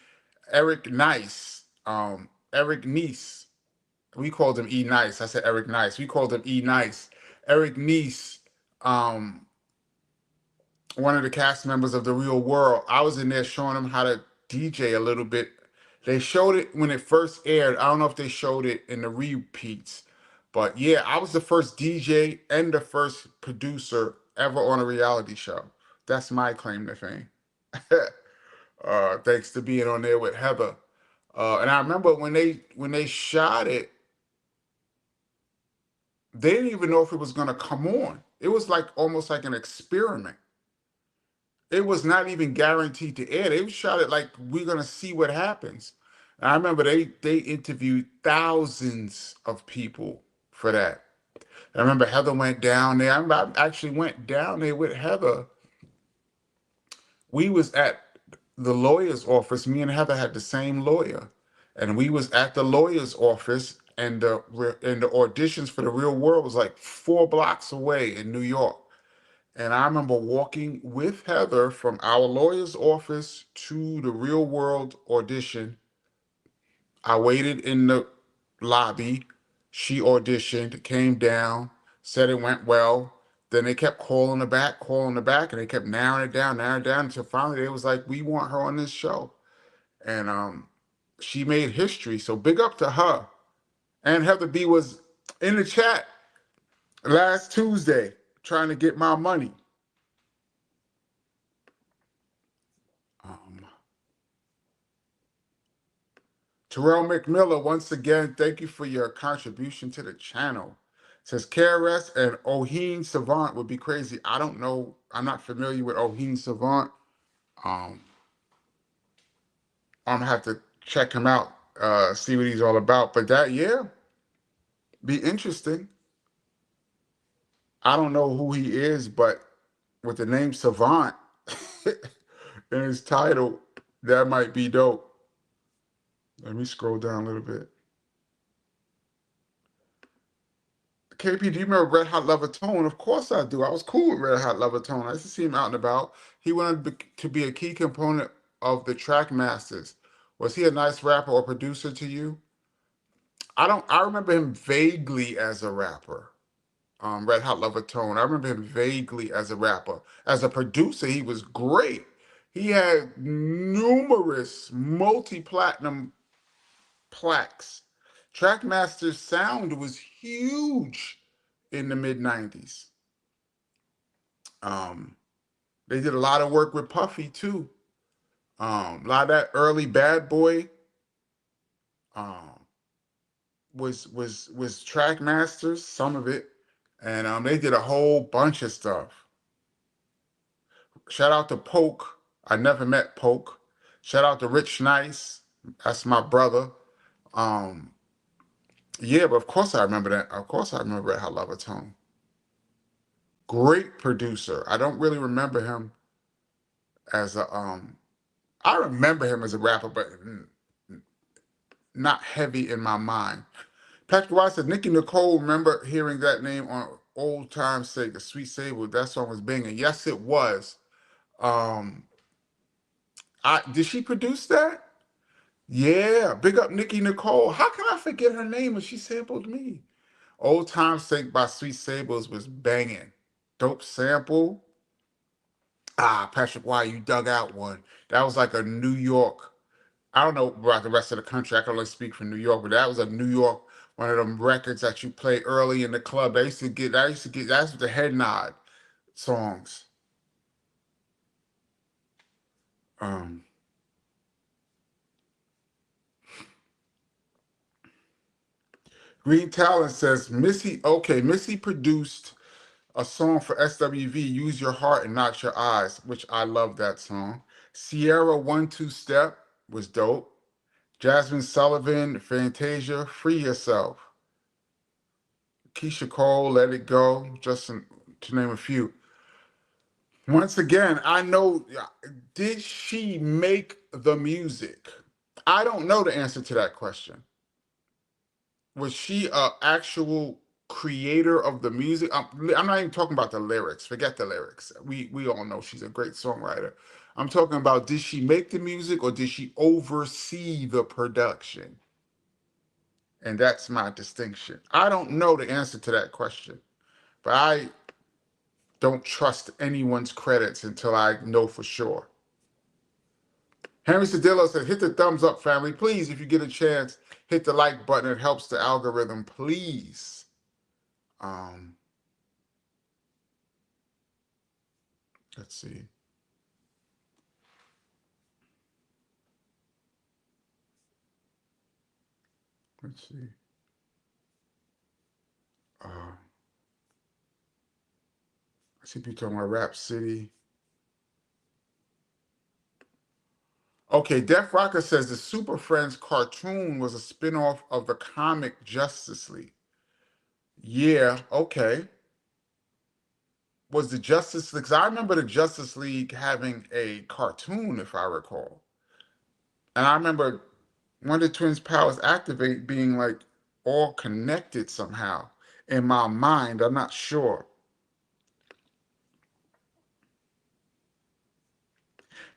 Eric Nice, Eric Nice. We called him E Nice. I said Eric Nice. We called him E Nice. Eric Nice, um, one of the cast members of The Real World. I was in there showing him how to DJ a little bit. They showed it when it first aired. I don't know if they showed it in the repeats, but yeah, I was the first DJ and the first producer ever on a reality show. That's my claim to fame. Thanks to being on there with Heather. And I remember when they shot it, they didn't even know if it was going to come on. It was like almost like an experiment. It was not even guaranteed to air. They shot it like we're going to see what happens. And I remember they interviewed thousands of people for that. I remember Heather went down there. I actually went down there with Heather We was at the lawyer's office. Me and Heather had the same lawyer, and we was at the lawyer's office, and the auditions for the Real World was like 4 blocks away in New York. And I remember walking with Heather from our lawyer's office to the Real World audition. I waited in the lobby. She auditioned, came down, said it went well. Then they kept calling her back, and they kept narrowing it down until finally they was like, "We want her on this show." And she made history. So big up to her. And Heather B was in the chat last Tuesday trying to get my money. Um, Terrell McMillan, once again, thank you for your contribution to the channel. Says KRS and Oheen Savant would be crazy. I don't know. I'm not familiar with Oheen Savant. Um, I'm gonna have to check him out, see what he's all about. But that, yeah, be interesting. I don't know who he is, but with the name Savant in his title, that might be dope. Let me scroll down a little bit. KP, do you remember Red Hot Lover Tone? Of course I do. I was cool with Red Hot Lover Tone. I used to see him out and about. He wanted to be a key component of the track masters. Was he a nice rapper or producer to you? I remember him vaguely as a rapper. Red Hot Lover Tone. I remember him vaguely as a rapper. As a producer, he was great. He had numerous multi-platinum plaques. Trackmaster's sound was huge in the mid 90s. They did a lot of work with Puffy too. A lot of that early Bad Boy um, was Trackmasters, some of it, and they did a whole bunch of stuff. Shout out to Poke. I never met Poke. Shout out to Rich Nice. That's my brother. Um, yeah, but of course I remember that. Of course I remember Red Hot Lover Tone. Great producer. I don't really remember him as a I remember him as a rapper, but not heavy in my mind. Patrick White said, Nikki Nicole, remember hearing that name on Old Time's Sake, the Sweet Sable, that song was banging. Yes, it was. Um, did she produce that? Yeah, big up Nikki Nicole. How can I forget her name when she sampled me? Old Time's Sake by Sweet Sables was banging. Dope sample. Patrick White, you dug out one. That was like a New York. I don't know about the rest of the country. I can only speak for New York, but that was a New York, one of them records that you play early in the club. That's the head nod songs. Um, Green Talent says, Missy produced a song for SWV, Use Your Heart and Not Your Eyes, which I love that song. Sierra 1-2 Step was dope. Jasmine Sullivan, Fantasia, Free Yourself. Keisha Cole, Let It Go, just to name a few. Once again, I know, did she make the music? I don't know the answer to that question. Was she an actual creator of the music? I'm not even talking about the lyrics. Forget the lyrics. We all know she's a great songwriter. I'm talking about, did she make the music or did she oversee the production? And that's my distinction. I don't know the answer to that question, but I don't trust anyone's credits until I know for sure. Henry Cedillo said, hit the thumbs up, family. Please, if you get a chance, hit the like button. It helps the algorithm, please. Let's see. Let's see. I see people talking about Rap City. Okay, Def Rocker says the Super Friends cartoon was a spinoff of the comic Justice League. Yeah, okay. was the Justice League. 'Cause I remember the Justice League having a cartoon, if I recall. And I remember Wonder Twins' powers activate being like all connected somehow in my mind. I'm not sure.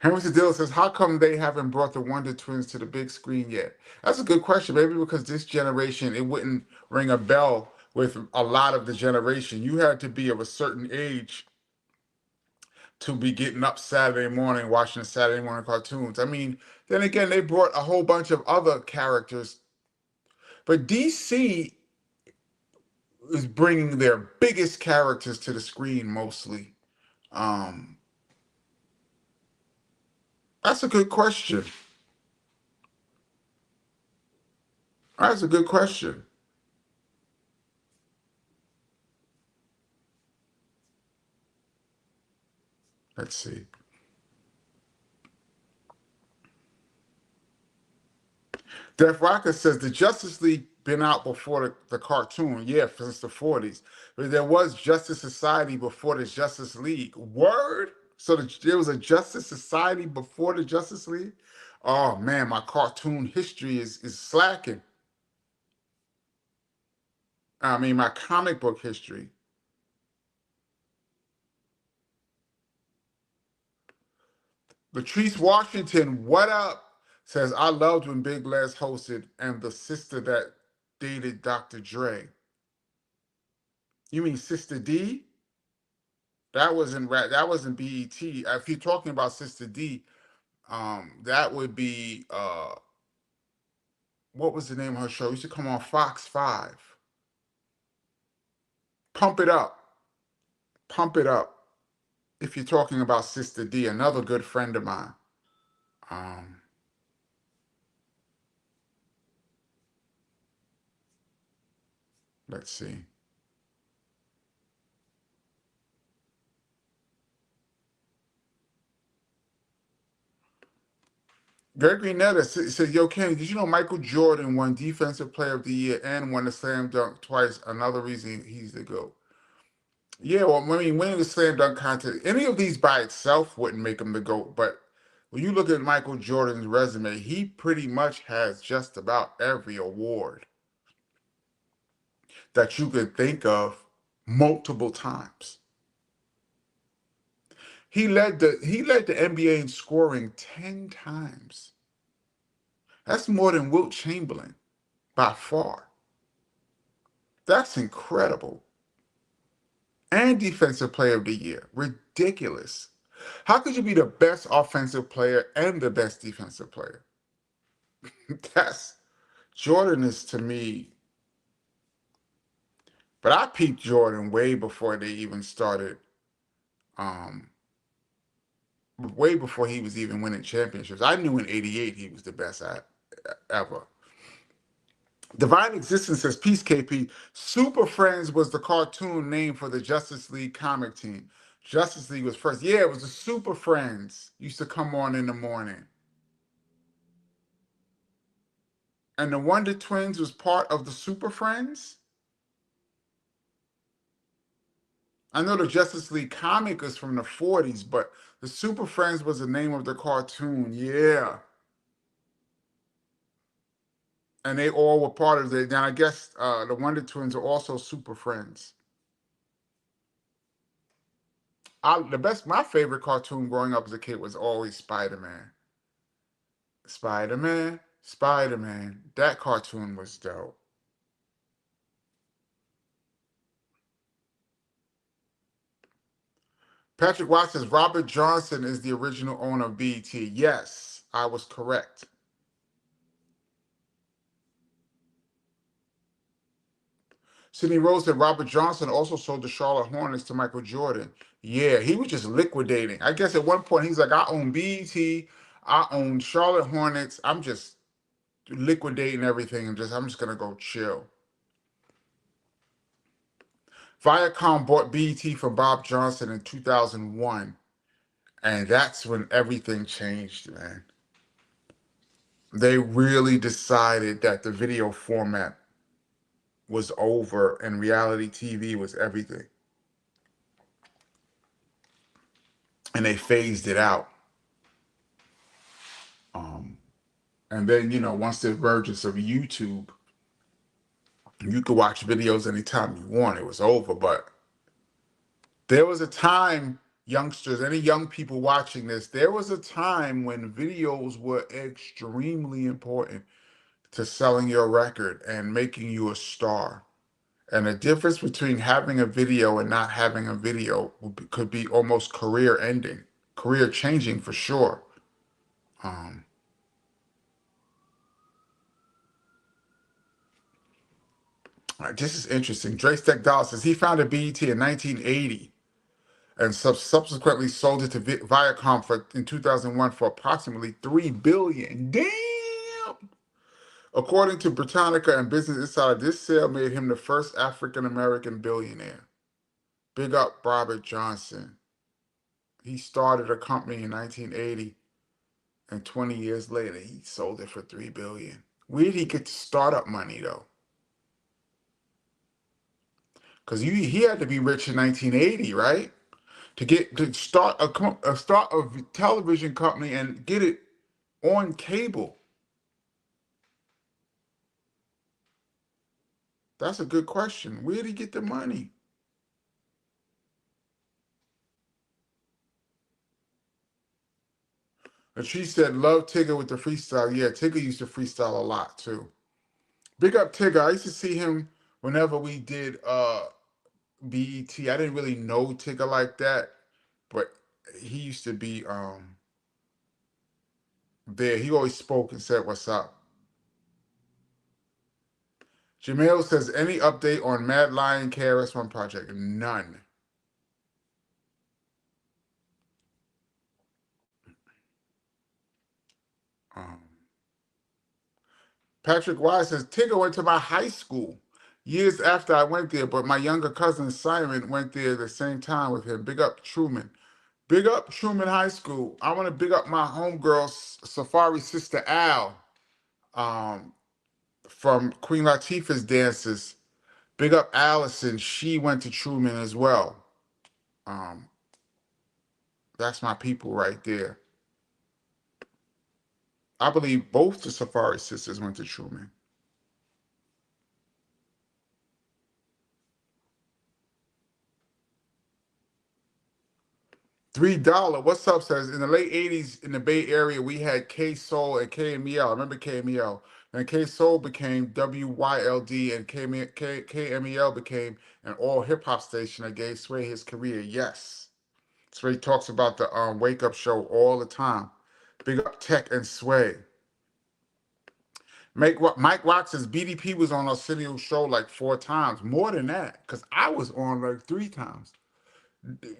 Henry Sedillo says, how come they haven't brought the Wonder Twins to the big screen yet? That's a good question. Maybe because this generation, it wouldn't ring a bell with a lot of the generation. You had to be of a certain age to be getting up Saturday morning watching the Saturday morning cartoons. I mean, then again, they brought a whole bunch of other characters, but DC is bringing their biggest characters to the screen mostly. Um, that's a good question. That's a good question. Let's see. Def Rocker says the Justice League been out before the cartoon, yeah, since the 40s. But there was Justice Society before the Justice League. Word? So there was a Justice Society before the Justice League? Oh man, my cartoon history is slacking. I mean, my comic book history. Latrice Washington, what up? Says, I loved when Big Les hosted and the sister that dated Dr. Dre. You mean Sister D? That wasn't BET. If you're talking about Sister D, that would be what was the name of her show? It used to come on Fox 5. Pump It Up. Pump It Up. If you're talking about Sister D, another good friend of mine. Um, let's see. Gregory Netta said, yo, Kenny, did you know Michael Jordan won Defensive Player of the Year and won the slam dunk twice? Another reason he's the GOAT. Yeah, well, I mean, winning the slam dunk contest, any of these by itself wouldn't make him the GOAT. But when you look at Michael Jordan's resume, he pretty much has just about every award that you could think of multiple times. He led the NBA in scoring 10 times. That's more than Wilt Chamberlain by far. That's incredible. And Defensive Player of the Year. Ridiculous. How could you be the best offensive player and the best defensive player? That's Jordan is to me. But I peeped Jordan way before they even started, um, way before he was even winning championships. I knew in '88 he was the best ever. Divine Existence says, Peace, KP. Super Friends was the cartoon name for the Justice League comic team. Justice League was first. Yeah, it was the Super Friends. Used to come on in the morning. And the Wonder Twins was part of the Super Friends? I know the Justice League comic is from the 40s, but the Super Friends was the name of the cartoon. Yeah. And they all were part of it. Now, I guess the Wonder Twins are also Super Friends. My favorite cartoon growing up as a kid was always Spider-Man. Spider-Man, Spider-Man. That cartoon was dope. Patrick Watts says Robert Johnson is the original owner of BET. Yes, I was correct. Sidney Rose said Robert Johnson also sold the Charlotte Hornets to Michael Jordan. Yeah, he was just liquidating. I guess at one point he's like, I own BET, I own Charlotte Hornets. I'm just liquidating everything and I'm just gonna go chill. Viacom bought BET from Bob Johnson in 2001, and that's when everything changed, man. They really decided that the video format was over and reality TV was everything. and they phased it out. And then, once the emergence of YouTube, you could watch videos anytime you want. It was over. But there was a time, youngsters, any young people watching this, there was a time when videos were extremely important to selling your record and making you a star. And the difference between having a video and not having a video could be almost career ending, career changing for sure. Um, this is interesting. Dre Stack Dollar says he founded BET in 1980 and subsequently sold it to Viacom in 2001 for approximately $3 billion. Damn! According to Britannica and Business Insider, this sale made him the first African American billionaire. Big up Robert Johnson. He started a company in 1980, and 20 years later, he sold it for $3 billion. Where did he get the startup money though? Because he had to be rich in 1980, right? To start a television company and get it on cable. That's a good question. Where did he get the money? And she said, love Tigger with the freestyle. Yeah, Tigger used to freestyle a lot too. Big up Tigger. I used to see him whenever we did BET. I didn't really know Tigger like that, but he used to be there. He always spoke and said, what's up? Jamil says, any update on Mad Lion KRS-One project? None. Um, Patrick Wise says, Tigger went to my high school years after I went there, but my younger cousin Simon went there at the same time with him. Big up Truman. Big up Truman High School. I want to big up my homegirl, Safari sister Al, um, from Queen Latifah's dances. Big up Allison. She went to Truman as well. Um, that's my people right there. I believe both the Safari sisters went to Truman. $3. What's up, says in the late 80s in the Bay Area, we had K Soul and KMEL. I remember KMEL. And K Soul became WYLD and KMEL became an all hip hop station that gave Sway his career. Yes. Sway talks about the Wake Up Show all the time. Big up Tech and Sway. Mike Watts says BDP was on Arsenio's show like 4 times. More than that, because I was on like 3 times.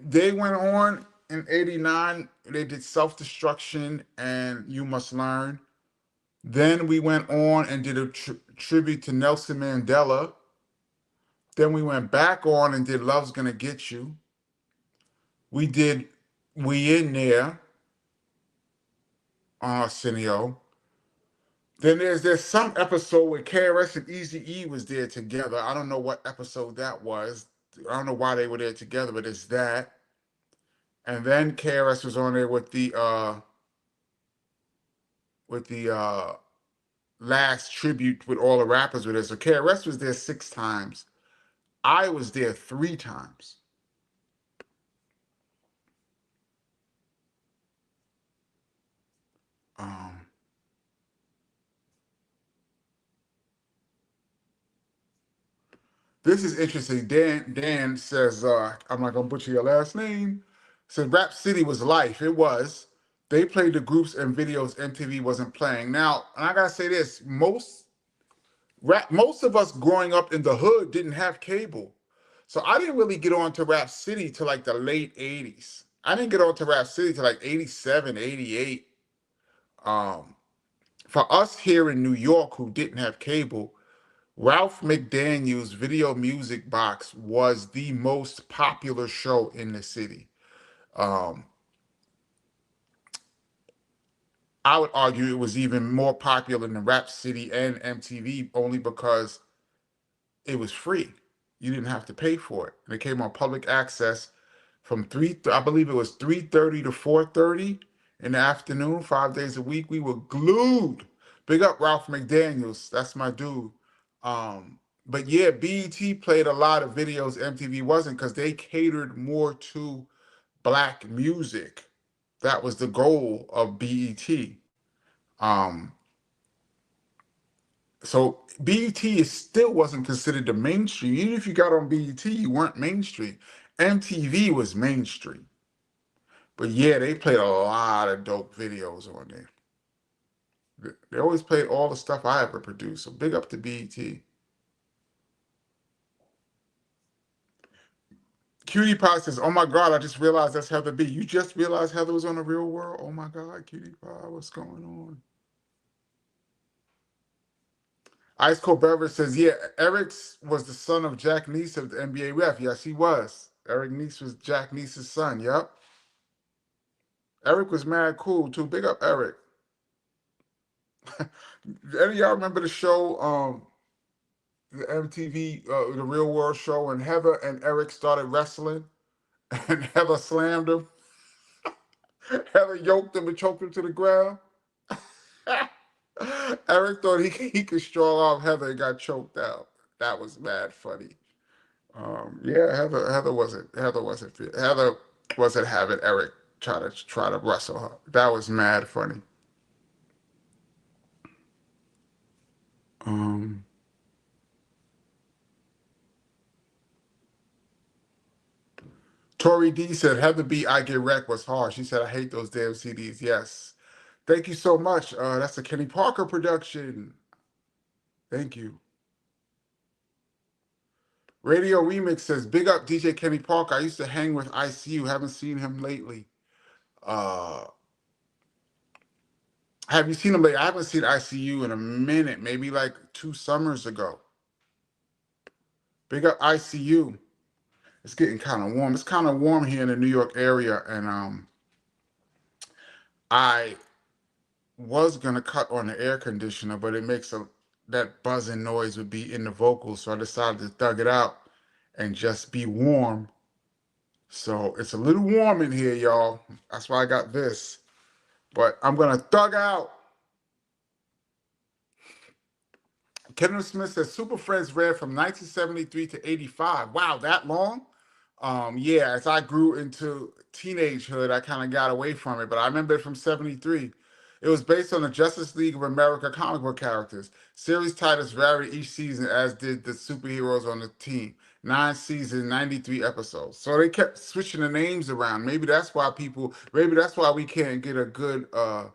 They went on in '89. They did Self-Destruction and You Must Learn. Then we went on and did a tribute to Nelson Mandela. Then we went back on and did Love's Gonna Get You. We did We In There on Arsenio. Then there's some episode where KRS and Eazy-E was there together. I don't know what episode that was. I don't know why they were there together, but it's that. And then KRS was on there with the last tribute with all the rappers with us. So KRS was there 6 times. I was there 3 times. Um, this is interesting. Dan says, I'm not gonna butcher your last name. Said Rap City was life. It was. They played the groups and videos MTV wasn't playing. Now, and I gotta say this, most of us growing up in the hood didn't have cable. So I didn't really get on to Rap City till like the late 80s. I didn't get on to Rap City till like 87, 88. Um, for us here in New York who didn't have cable, Ralph McDaniel's Video Music Box was the most popular show in the city. Um, I would argue it was even more popular than Rap City and MTV only because it was free. You didn't have to pay for it. And it came on public access. from I believe it was 3:30 to 4:30 in the afternoon, 5 days a week. We were glued. Big up Ralph McDaniels. That's my dude. But yeah, BET played a lot of videos MTV wasn't because they catered more to black music. That was the goal of BET. Um, so BET is still wasn't considered the mainstream. Even if you got on BET, you weren't mainstream. MTV was mainstream. But yeah, they played a lot of dope videos on there. They always played all the stuff I ever produced. So big up to BET. Cutie Pie says, "Oh my God, I just realized that's Heather B. You just realized Heather was on The Real World? Oh my God, Cutie Pie, what's going on?" Ice Cold Beverage says, "Yeah, Eric was the son of Jack Neese of the NBA ref. Yes, he was. Eric Neese was Jack Neese's son. Yep. Eric was mad cool too. Big up Eric." Any of y'all remember the show, the MTV, the Real World show, and Heather and Eric started wrestling, and Heather slammed him. Heather yoked him and choked him to the ground. Eric thought he could strong off Heather and got choked out. That was mad funny. Yeah, Heather wasn't having Eric try to wrestle her. That was mad funny. Um, Tori D said Heather B. I Get Wrecked was hard. She said I hate those damn CDs. Yes. Thank you so much. That's a Kenny Parker production. Thank you. Radio Remix says big up DJ Kenny Parker. I used to hang with ICU. Haven't seen him lately. Uh, have you seen him lately? I haven't seen ICU in a minute. Maybe like 2 summers ago. Big up ICU. It's getting kind of warm. It's kind of warm here in the New York area, and I was gonna cut on the air conditioner, but it makes that buzzing noise would be in the vocals, so I decided to thug it out and just be warm. So it's a little warm in here, y'all. That's why I got this. But I'm gonna thug out. Kevin Smith says Super Friends ran from 1973 to 85. Wow, that long? Yeah, as I grew into teenagehood, I kind of got away from it, but I remember it from 73. It was based on the Justice League of America comic book characters. Series titles varied each season, as did the superheroes on the team. 9 seasons, 93 episodes. So they kept switching the names around. Maybe that's why we can't get a good uh,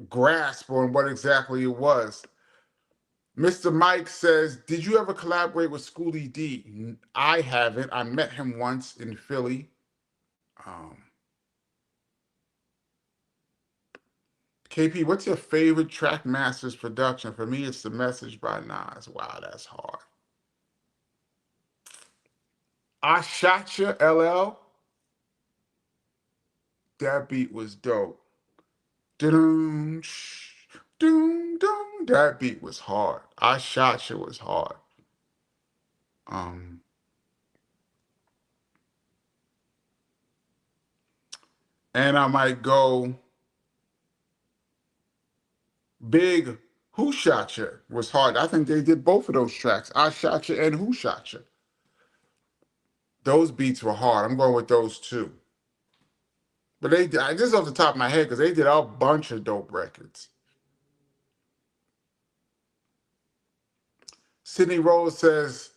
grasp on what exactly it was. Mr. Mike says, did you ever collaborate with Schoolie D? I haven't. I met him once in Philly. Um, KP, what's your favorite Trackmasters production? For me, it's The Message by Nas. Wow, that's hard. I Shot Ya, LL. That beat was dope. Dun, dun, dun. That beat was hard. I Shot Ya was hard. Um, and I might go Big Who Shot Ya was hard. I think they did both of those tracks. I Shot Ya and Who Shot Ya. Those beats were hard. I'm going with those two. But this is off the top of my head because they did a bunch of dope records. Sydney Rose says,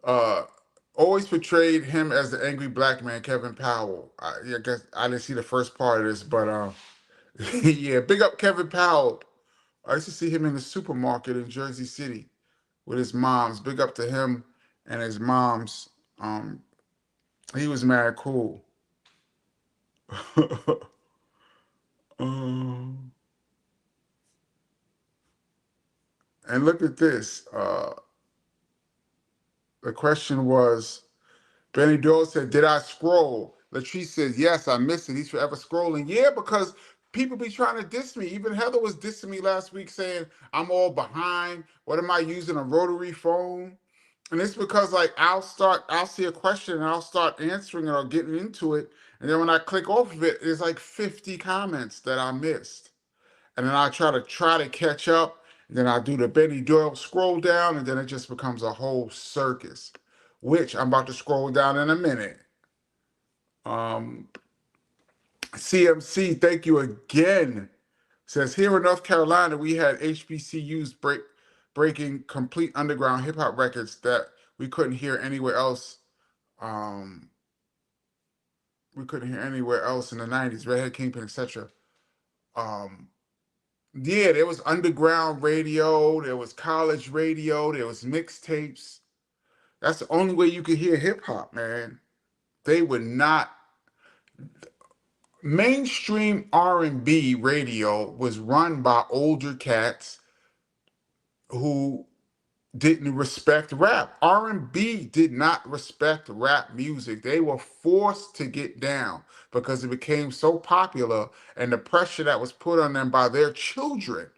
uh, always portrayed him as the angry black man, Kevin Powell. I guess I didn't see the first part of this, but yeah, big up Kevin Powell. I used to see him in the supermarket in Jersey City with his moms. Big up to him and his moms. He was mad cool. um, and look at this. The question was, Benny Doyle said, did I scroll? Latrice says, yes, I missed it. He's forever scrolling. Yeah, because people be trying to diss me. Even Heather was dissing me last week saying I'm all behind. What am I using, a rotary phone? And it's because like I'll see a question and I'll start answering it or getting into it, and then when I click off of it, there's like 50 comments that I missed, and then I try to catch up, and then I do the Benny Doyle scroll down, and then it just becomes a whole circus, which I'm about to scroll down in a minute. Um, CMC, thank you again. Says here in North Carolina, we had HBCUs breaking complete underground hip hop records that we couldn't hear anywhere else. Um, we couldn't hear anywhere else in the '90s. Redhead Kingpin, etc. Um, yeah, there was underground radio, there was college radio, there was mixtapes. That's the only way you could hear hip hop, man. They would not. Mainstream R&B radio was run by older cats who didn't respect rap. R&B did not respect rap music. They were forced to get down because it became so popular, and the pressure that was put on them by their children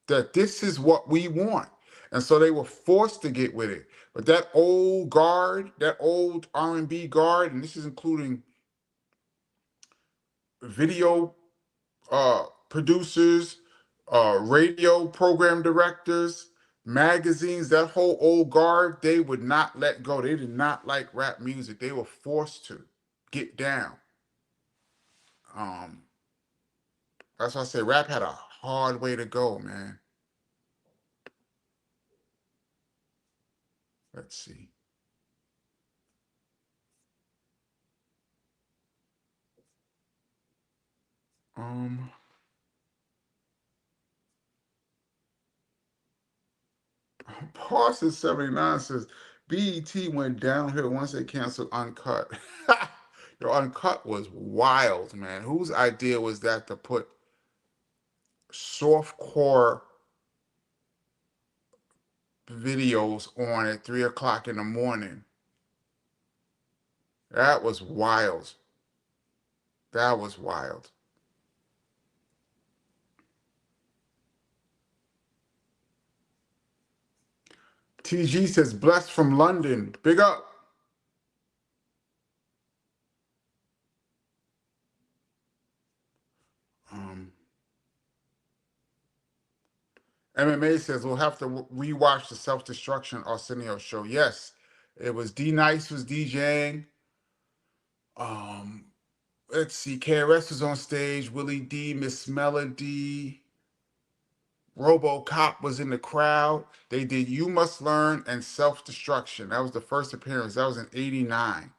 that this is what we want. And so they were forced to get with it. But that old guard, that old R&B guard, and this is including video producers, radio program directors, magazines, that whole old guard, they would not let go. They did not like rap music. They were forced to get down. Um, that's why I say rap had a hard way to go, man. Let's see. Um, Parsons 79 says BET went downhill once they canceled Uncut. Your Uncut was wild, man. Whose idea was that to put softcore videos on at 3 o'clock in the morning? That was wild. That was wild. TG says blessed from London. Big up. Um, MMA says we'll have to rewatch the Self Destruction Arsenio show. Yes, it was D Nice was DJing. Um, let's see, KRS was on stage. Willie D, Miss Melody, RoboCop was in the crowd. They did You Must Learn and Self Destruction. That was the first appearance. That was in '89.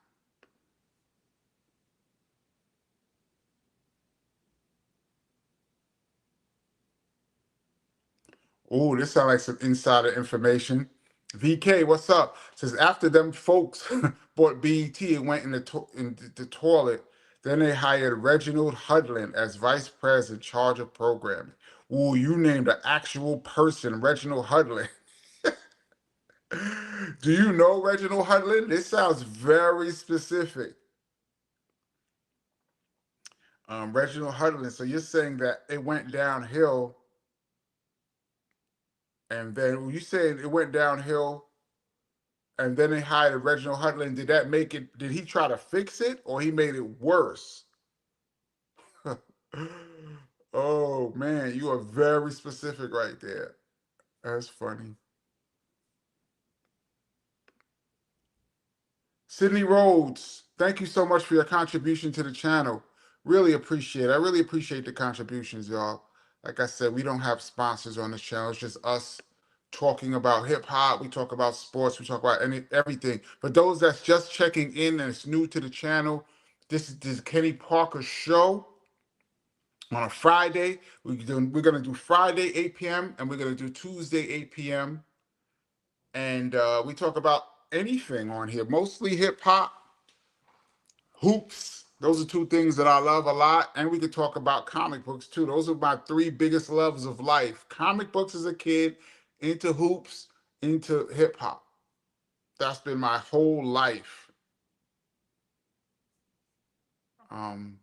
Oh, this sounds like some insider information. VK, what's up? Says after them folks bought BET and went in the toilet, then they hired Reginald Hudlin as vice president in charge of programming. Ooh, you named an actual person, Reginald Hudlin. Do you know Reginald Hudlin? This sounds very specific. Reginald Hudlin. So you're saying that it went downhill, and then you saying it went downhill and then they hired Reginald Hudlin. Did that make it? Did he try to fix it, or he made it worse? Oh man, you are very specific right there. That's funny. Sydney Rhodes, thank you so much for your contribution to the channel. Really appreciate it. I really appreciate the contributions, y'all. Like I said, we don't have sponsors on this channel. It's just us talking about hip hop. We talk about sports. We talk about everything. For those that's just checking in and it's new to the channel, this is the Kenny Parker Show on a Friday. We're gonna do Friday 8 p.m. and we're gonna do Tuesday 8 p.m. And we talk about anything on here, mostly hip hop, hoops. Those are two things that I love a lot. And we could talk about comic books too. Those are my three biggest loves of life. Comic books as a kid, into hoops, into hip hop. That's been my whole life. Um,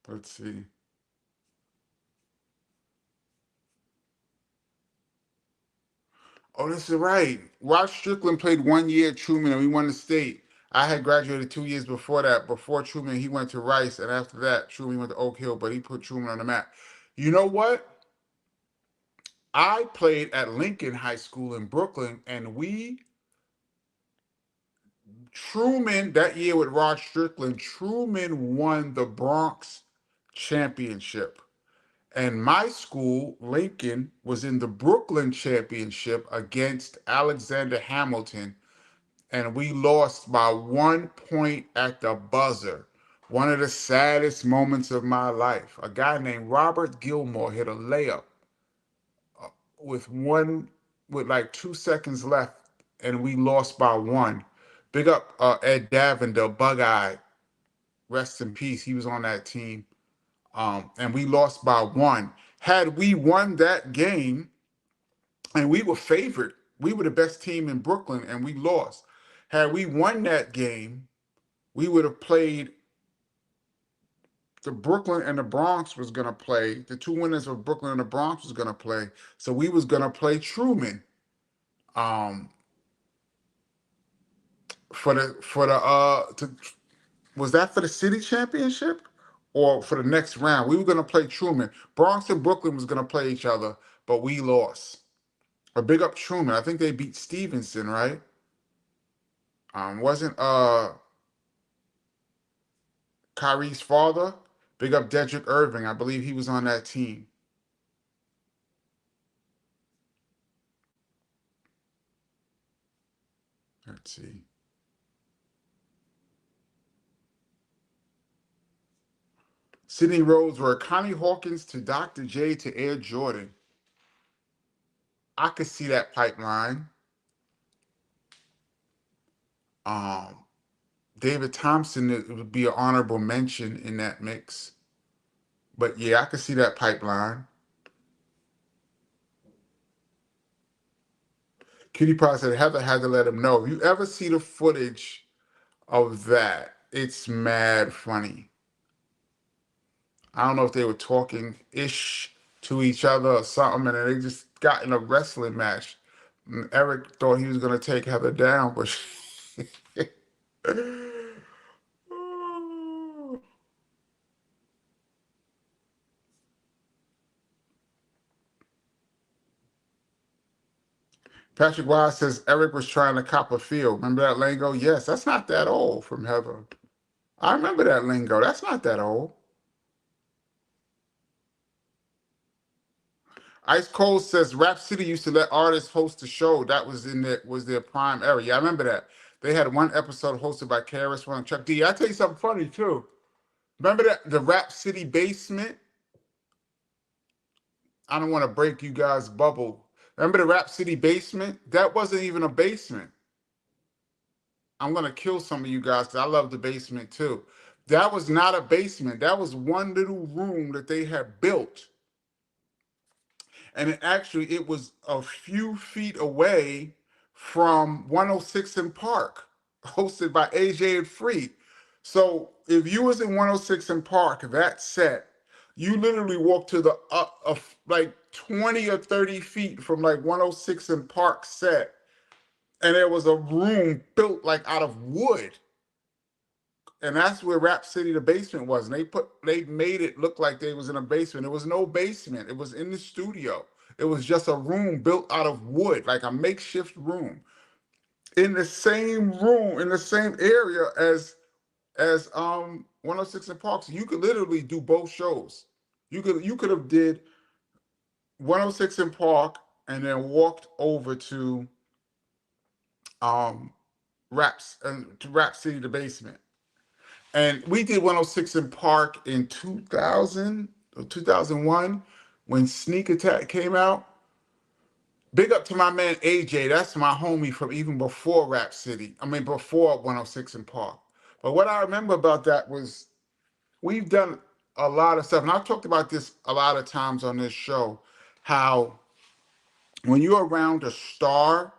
let's see. Oh, this is right. Rod Strickland played 1 year at Truman and we won the state. I had graduated 2 years before that. Before Truman, he went to Rice, and after that, Truman went to Oak Hill, but he put Truman on the map. You know what? I played at Lincoln High School in Brooklyn, and Truman, that year with Rod Strickland, Truman won the Bronx championship. And my school, Lincoln, was in the Brooklyn championship against Alexander Hamilton, and we lost by 1 point at the buzzer. One of the saddest moments of my life. A guy named Robert Gilmore hit a layup with one with like 2 seconds left, and we lost by one. Big up Ed Davender, Bug Eye, rest in peace. He was on that team, and we lost by one. Had we won that game, and we were favored, we were the best team in Brooklyn, and we lost. Had we won that game, we would have played the Brooklyn and the Bronx was gonna play. The two winners of Brooklyn and the Bronx was gonna play. So we was gonna play Truman. Um, was that for the city championship or for the next round? We were gonna play Truman. Bronx and Brooklyn was gonna play each other, but we lost. A big up Truman. I think they beat Stevenson, right? Wasn't Kyrie's father? Big up Dedrick Irving. I believe he was on that team. Let's see. Sidney Rhodes were Connie Hawkins to Dr. J to Air Jordan. I could see that pipeline. Um, David Thompson, it would be an honorable mention in that mix. But yeah, I could see that pipeline. Kitty Pie said Heather had to let him know. If you ever see the footage of that, it's mad funny. I don't know if they were talking ish to each other or something, and then they just got in a wrestling match. And Eric thought he was going to take Heather down, but Patrick Wise says Eric was trying to cop a feel. Remember that lingo? Yes, that's not that old from Heather. I remember that lingo. That's not that old. Ice Cold says Rap City used to let artists host the show. That was their prime era. Yeah, I remember that. They had one episode hosted by KRS-One and Chuck D. I tell you something funny too. Remember that the Rap City basement? I don't want to break you guys' bubble. Remember the Rap City basement? That wasn't even a basement. I'm gonna kill some of you guys because I love the basement too. That was not a basement. That was one little room that they had built. And it was a few feet away from 106 in Park, hosted by AJ and Free. So if you was in 106 in Park, that set, you literally walk to the like 20 or 30 feet from like 106 in Park set, and there was a room built like out of wood. And that's where Rap City, the basement was. And they made it look like they was in a basement. There was no basement. It was in the studio. It was just a room built out of wood, like a makeshift room. In the same room, in the same area as 106 in Park. So you could literally do both shows. You could have did 106 in Park and then walked over to Rap City, the basement. And we did 106 in Park in 2000 or 2001 when Sneak Attack came out. Big up to my man AJ. That's my homie from even before Rap City. I mean, before 106 in Park. But what I remember about that was we've done a lot of stuff. And I've talked about this a lot of times on this show, how when you're around a star,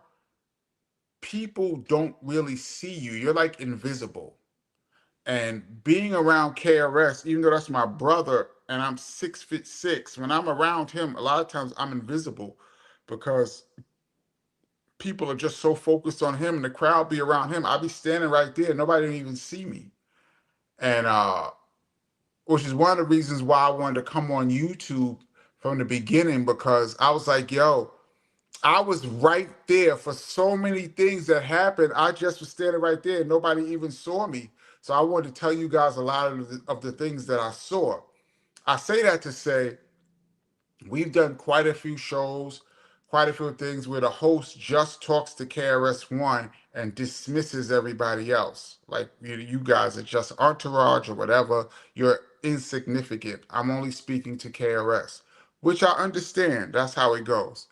people don't really see you. You're like invisible. And being around KRS, even though that's my brother and I'm 6'6", when I'm around him, a lot of times I'm invisible because people are just so focused on him and the crowd be around him. I'd be standing right there. Nobody didn't even see me. And which is one of the reasons why I wanted to come on YouTube from the beginning, because I was like, yo, I was right there for so many things that happened. I just was standing right there and nobody even saw me. So I wanted to tell you guys a lot of the things that I saw. I say that to say we've done quite a few shows, quite a few things where the host just talks to KRS-One and dismisses everybody else. Like you guys are just entourage or whatever. You're insignificant. I'm only speaking to KRS, which I understand. That's how it goes.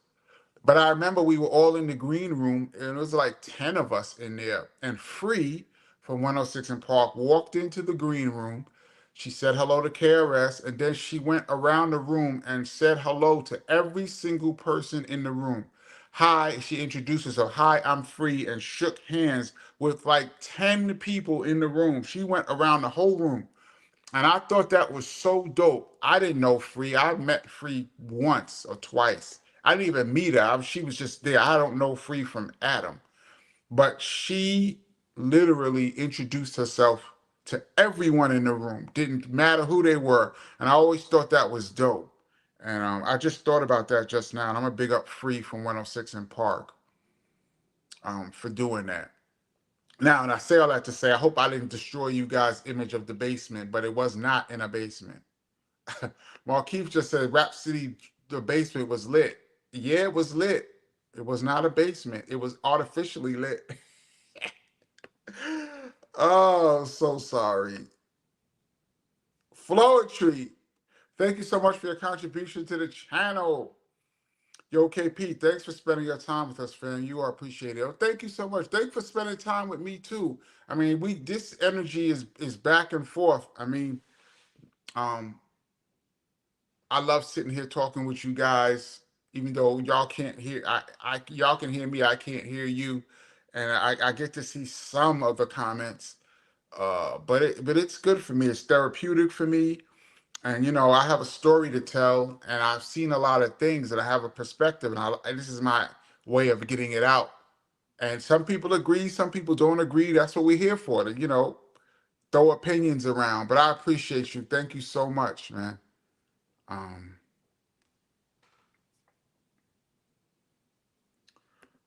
But I remember we were all in the green room, and it was like 10 of us in there. And Free from 106 and Park walked into the green room. She said hello to KRS, and then she went around the room and said hello to every single person in the room. Hi, she introduced herself. Hi, I'm Free, and shook hands with like 10 people in the room. She went around the whole room. And I thought that was so dope. I didn't know Free. I met Free once or twice. I didn't even meet her. She was just there. I don't know Free from Adam. But she literally introduced herself to everyone in the room. Didn't matter who they were. And I always thought that was dope. And I just thought about that just now. And I'm going to big up Free from 106 in Park for doing that. Now, and I say all that to say, I hope I didn't destroy you guys' image of the basement, but it was not in a basement. Markeith just said Rap City, the basement was lit. Yeah, it was lit. It was not a basement. It was artificially lit. Oh, so sorry. Flowetry, thank you so much for your contribution to the channel. Yo, KP, thanks for spending your time with us, fam. You are appreciated. Oh, thank you so much. Thanks for spending time with me too. I mean, this energy is back and forth. I mean, um, I love sitting here talking with you guys, even though y'all can't hear. Y'all can hear me. I can't hear you, and I get to see some of the comments. But it's good for me. It's therapeutic for me, and I have a story to tell, and I've seen a lot of things, and I have a perspective, and this is my way of getting it out. And some people agree, some people don't agree. That's what we're here for, to throw opinions around. But I appreciate you. Thank you so much, man. Um,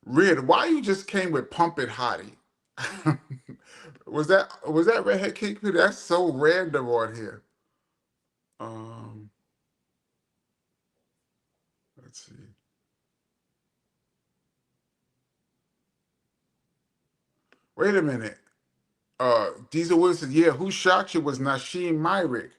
Rid, why you just came with Pump It Hottie? was that Redhead Kick? That's so random on here. Um, let's see. Wait a minute. Diesel Wilson, yeah, who shot you was Nasheem Myrick.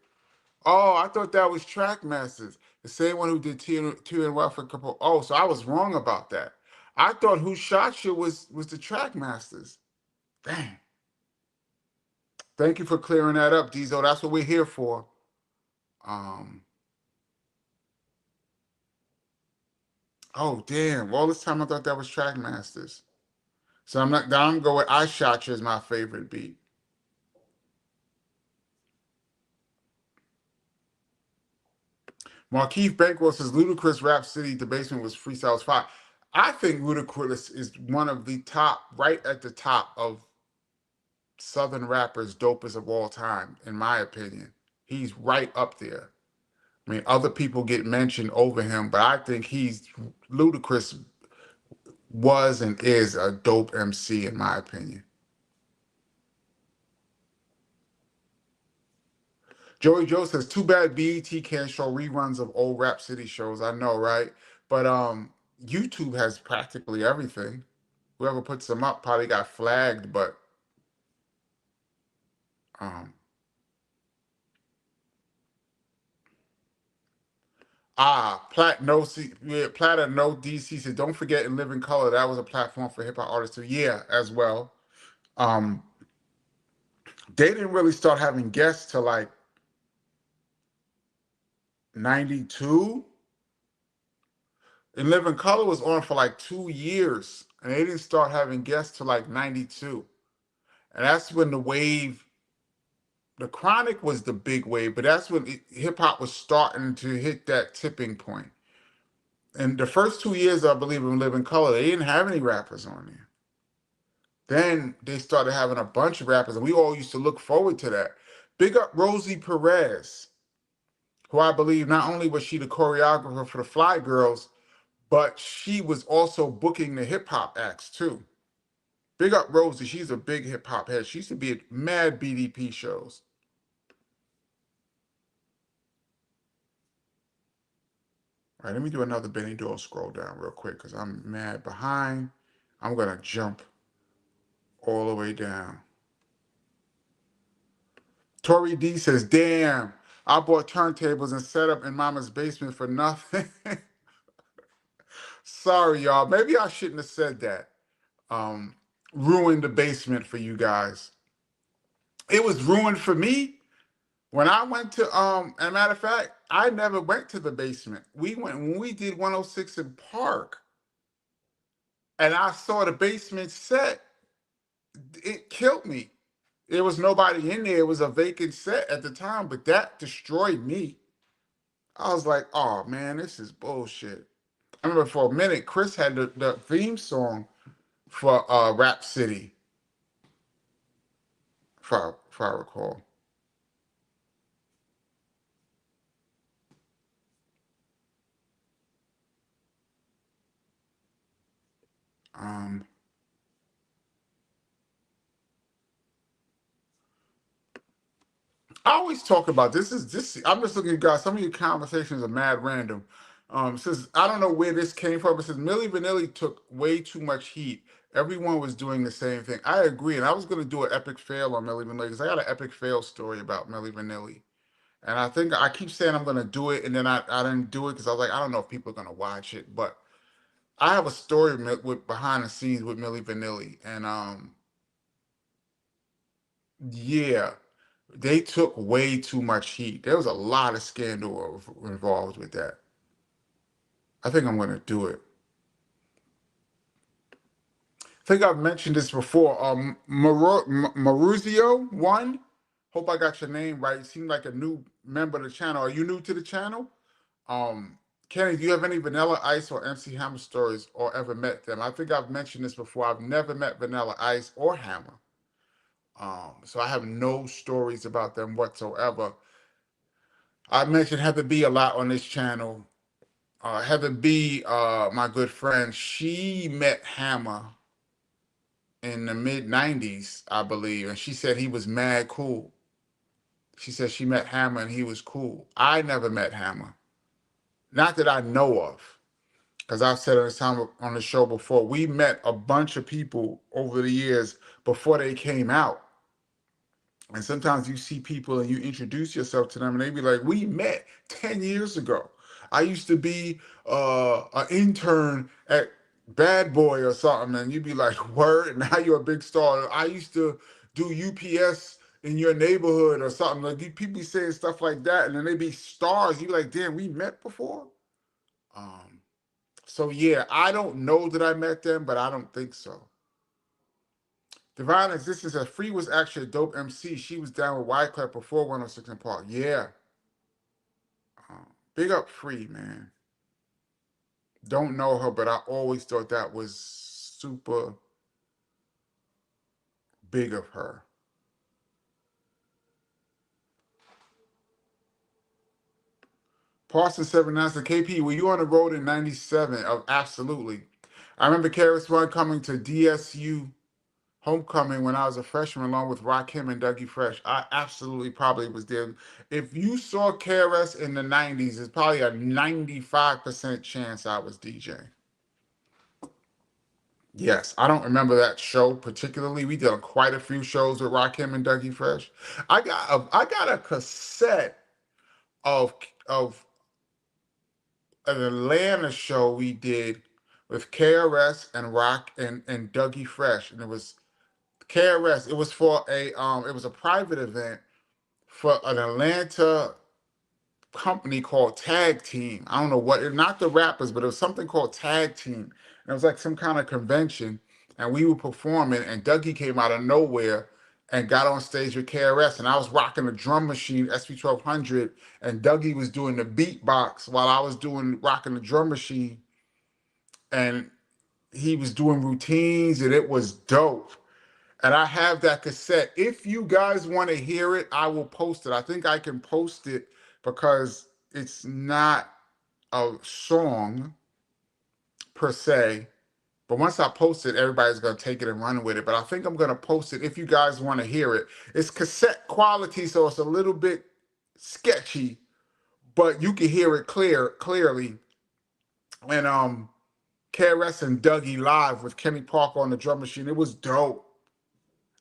Oh, I thought that was Trackmasters. The same one who did two and well for a couple. Oh, so I was wrong about that. I thought who shot you was the Trackmasters. Dang. Thank you for clearing that up, Diesel. That's what we're here for. Um, oh damn. All this time I thought that was Trackmasters. So I'm not now I'm going I Shot You is my favorite beat. Markeith Bankroll says Ludacris Rap City, the basement was freestyles 5. I think Ludacris is one of the top, right at the top of Southern rappers, dopest of all time, in my opinion. He's right up there. I mean, other people get mentioned over him, but I think Ludacris was and is a dope MC in my opinion. Joey Joe says, too bad BET can't show reruns of old Rap City shows. I know, right? But YouTube has practically everything. Whoever puts them up probably got flagged, but um Platter no DC said, don't forget In Living Color. That was a platform for hip hop artists too. Yeah, as well. Um, they didn't really start having guests till like 92. In Living Color was on for like 2 years, and they didn't start having guests till like 92. And that's when the Chronic was the big wave, but that's when hip hop was starting to hit that tipping point. And the first 2 years, I believe, in Living Color, they didn't have any rappers on there. Then they started having a bunch of rappers, and we all used to look forward to that. Big up Rosie Perez, who I believe not only was she the choreographer for the Fly Girls, but she was also booking the hip hop acts too. Big up Rosie, she's a big hip hop head. She used to be at mad BDP shows. All right, let me do another Benny Doyle scroll down real quick because I'm mad behind. I'm gonna jump all the way down. Tori D says, damn, I bought turntables and set up in mama's basement for nothing. Sorry, y'all. Maybe I shouldn't have said that. Um, Ruined the basement for you guys. It was ruined for me when I went to as a matter of fact, I never went to the basement. We went when we did 106 in Park, and I saw the basement set. It killed me. There was nobody in there. It was a vacant set at the time, but that destroyed me. I was like, oh man, this is bullshit. I remember for a minute, Chris had the theme song for Rap City, if I recall. Um, I always talk about this. Is this? I'm just looking at you guys. Some of your conversations are mad random. Says I don't know where this came from. It says Milli Vanilli took way too much heat. Everyone was doing the same thing. I agree, and I was going to do an epic fail on Milli Vanilli because I got an epic fail story about Milli Vanilli. And I think I keep saying I'm going to do it, and then I didn't do it because I was like, I don't know if people are going to watch it. But I have a story with behind the scenes with Milli Vanilli, and yeah, they took way too much heat. There was a lot of scandal involved with that. I think I'm going to do it. I think I've mentioned this before. Maruzio one. Hope I got your name right. You seem like a new member of the channel. Are you new to the channel? Um, Kenny, do you have any Vanilla Ice or MC Hammer stories or ever met them? I think I've mentioned this before. I've never met Vanilla Ice or Hammer. So I have no stories about them whatsoever. I mentioned Heather B a lot on this channel. Heather B, my good friend, she met Hammer in the mid 90s, I believe, and she said he was mad cool. She said she met Hammer and he was cool. I never met Hammer. Not that I know of. Because I've said on this time on the show before, we met a bunch of people over the years before they came out. And sometimes you see people and you introduce yourself to them and they be like, we met 10 years ago. I used to be an intern at Bad Boy or something. And you'd be like, word, and now you're a big star. I used to do UPS in your neighborhood or something. Like people be saying stuff like that. And then they be stars. You be like, damn, we met before? Um, so yeah, I don't know that I met them, but I don't think so. Divine Existence says Free was actually a dope MC. She was down with Wyclef before 106 in Park. Yeah. Big up Free, man. Don't know her, but I always thought that was super big of her. Parson 79 said, KP, were you on the road in 97? Oh, absolutely. I remember Karis One coming to DSU homecoming when I was a freshman along with Rakim and Dougie Fresh. I absolutely probably was there. If you saw KRS in the 90s, it's probably a 95% chance I was DJing. Yes, I don't remember that show particularly. We did quite a few shows with Rakim and Dougie Fresh. I got a cassette of of an Atlanta show we did with KRS and Rock and Dougie Fresh, and it was KRS. It was for it was a private event for an Atlanta company called Tag Team. I don't know what, not the rappers, but it was something called Tag Team. And it was like some kind of convention, and we were performing, and Dougie came out of nowhere and got on stage with KRS, and I was rocking a drum machine, SP1200, and Dougie was doing the beatbox while I was doing rocking the drum machine. and he was doing routines, and it was dope. And I have that cassette. If you guys want to hear it, I will post it. I think I can post it because it's not a song per se. But once I post it, everybody's going to take it and run with it. But I think I'm going to post it if you guys want to hear it. It's cassette quality, so it's a little bit sketchy, but you can hear it clearly. And KRS and Dougie live with Kenny Parker on the drum machine. It was dope.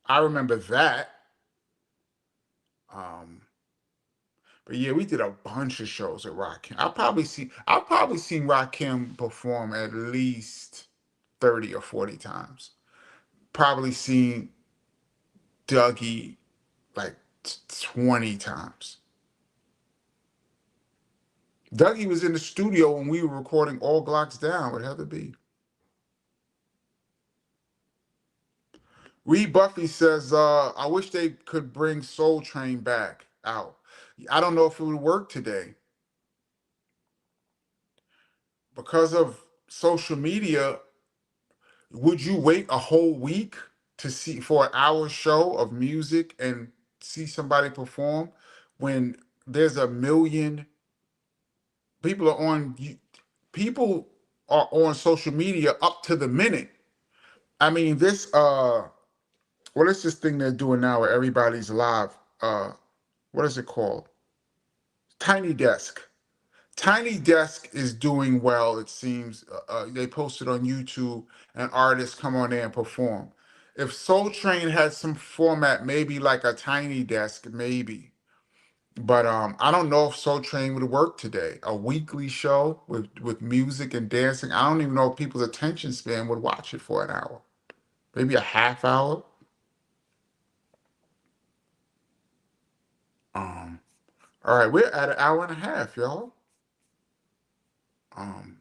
I remember that. Um, but yeah, we did a bunch of shows at Rakim. I've probably seen Rakim perform at least 30 or 40 times. Probably seen Dougie like 20 times. Dougie was in the studio when we were recording All Glocks Down with Heather B. Reed Buffy says, I wish they could bring Soul Train back out. I don't know if it would work today. Because of social media, would you wait a whole week to see for an hour show of music and see somebody perform when there's a million people are on people are on social media up to the minute? I mean, this what is this thing they're doing now where everybody's live? What is it called? Tiny Desk. Tiny Desk is doing well, it seems. They posted on YouTube and artists come on there and perform. If Soul Train had some format, maybe like a Tiny Desk, maybe. But I don't know if Soul Train would work today. A weekly show with music and dancing. I don't even know if people's attention span would watch it for an hour. Maybe a half hour. Um, all right, we're at an hour and a half, y'all. Um,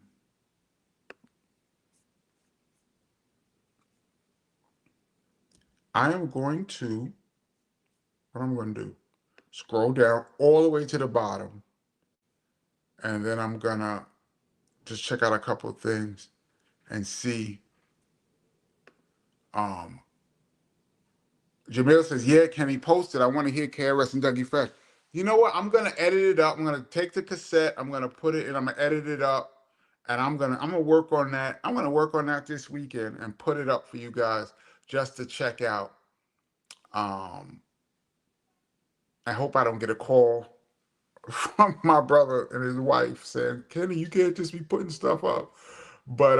I am going to, what I'm going to do, scroll down all the way to the bottom, and then I'm gonna just check out a couple of things and see. Um, Jamil says, "Yeah, can he post it? I want to hear KRS and Dougie Fresh." You know what? I'm gonna edit it up. I'm gonna take the cassette. I'm gonna put it and I'm gonna edit it up, and I'm gonna work on that. I'm gonna work on that this weekend and put it up for you guys just to check out. Um, I hope I don't get a call from my brother and his wife saying, "Kenny, you can't just be putting stuff up." But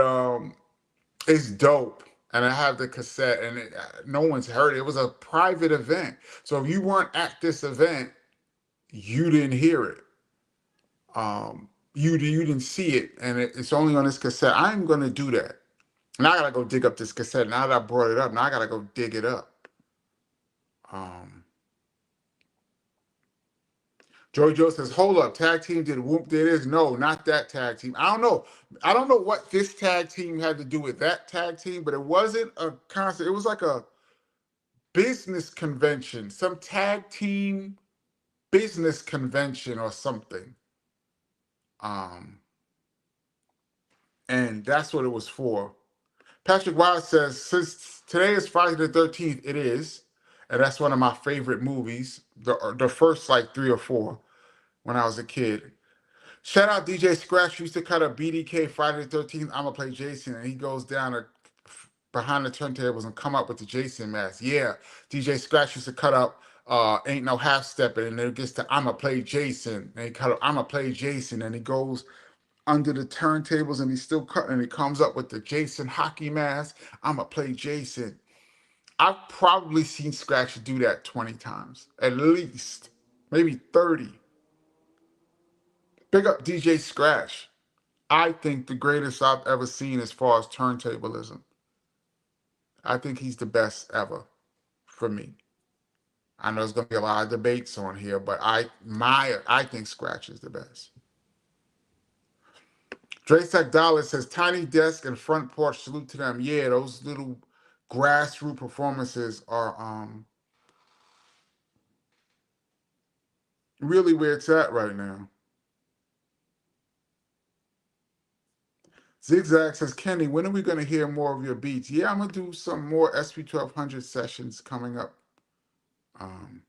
it's dope. And I have the cassette, and no one's heard it. It was a private event. So if you weren't at this event, you didn't hear it. You didn't see it, and it's only on this cassette. I'm gonna do that. Now I gotta go dig up this cassette. Now that I brought it up, now I gotta go dig it up. Um, Joey Joe says, "Hold up, tag team did Whoop did this? No, not that tag team. I don't know. I don't know what this tag team had to do with that tag team, but it wasn't a concert. It was like a business convention, some tag team business convention or something. Um, and that's what it was for." Patrick Wild says, "Since today is Friday the 13th, it is. And that's one of my favorite movies. The first like three or four when I was a kid. Shout out DJ Scratch used to cut a BDK Friday the 13th. I'ma play Jason, and he goes down behind the turntables and come up with the Jason mask. Yeah, DJ Scratch used to cut up Ain't No Half Stepping, and then it gets to I'ma play Jason. And he cut up I'ma play Jason, and he goes under the turntables and he's still cutting, and he comes up with the Jason hockey mask. I'ma play Jason. I've probably seen Scratch do that 20 times, at least, maybe 30. Big up DJ Scratch. I think the greatest I've ever seen as far as turntablism. I think he's the best ever for me. I know there's gonna be a lot of debates on here, but I think Scratch is the best. Dre Dallas says Tiny Desk and Front Porch, salute to them. Yeah, those little grassroots performances are really where it's at right now. Zigzag says, Kenny, when are we going to hear more of your beats? Yeah, I'm going to do some more SP1200 sessions coming up. Um,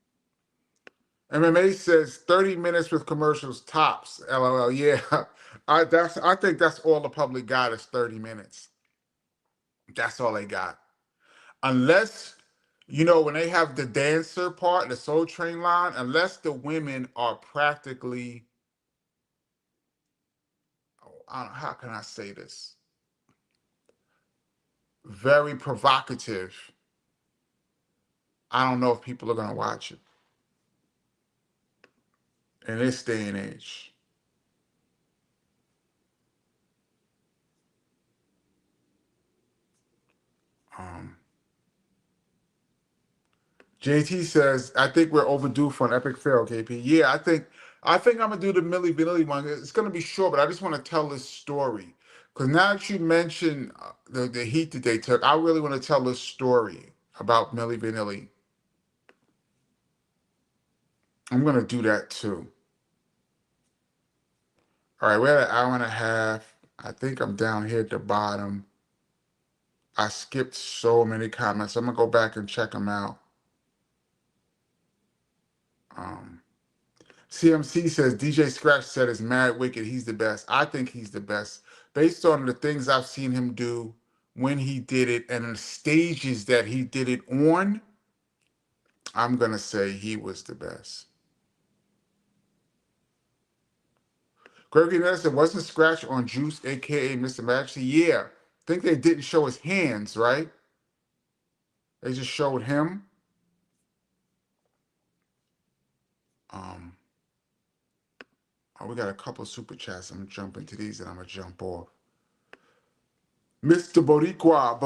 MMA says 30 minutes with commercials tops. LOL. Yeah, I think that's all the public got is 30 minutes. That's all they got. Unless, when they have the dancer part, the Soul Train line, unless the women are practically, how can I say this? Very provocative. I don't know if people are going to watch it in this day and age. Um, JT says, I think we're overdue for an epic fail, KP. Yeah, I think I'm gonna do the Milli Vanilli one. It's gonna be short, but I just want to tell this story. Because now that you mentioned the heat that they took, I really want to tell this story about Milli Vanilli. I'm gonna do that too. All right, we're at an hour and a half. I think I'm down here at the bottom. I skipped so many comments. I'm gonna go back and check them out. Um, CMC says DJ Scratch said is mad wicked. He's the best. I think he's the best. Based on the things I've seen him do when he did it and the stages that he did it on, I'm gonna say he was the best. Gregory Nelson wasn't Scratch on Juice, aka Mr. Majesty. Yeah. I think they didn't show his hands, right? They just showed him. Um, oh, we got a couple of super chats. I'm gonna jump into these and I'm gonna jump off. Mr. Boricua,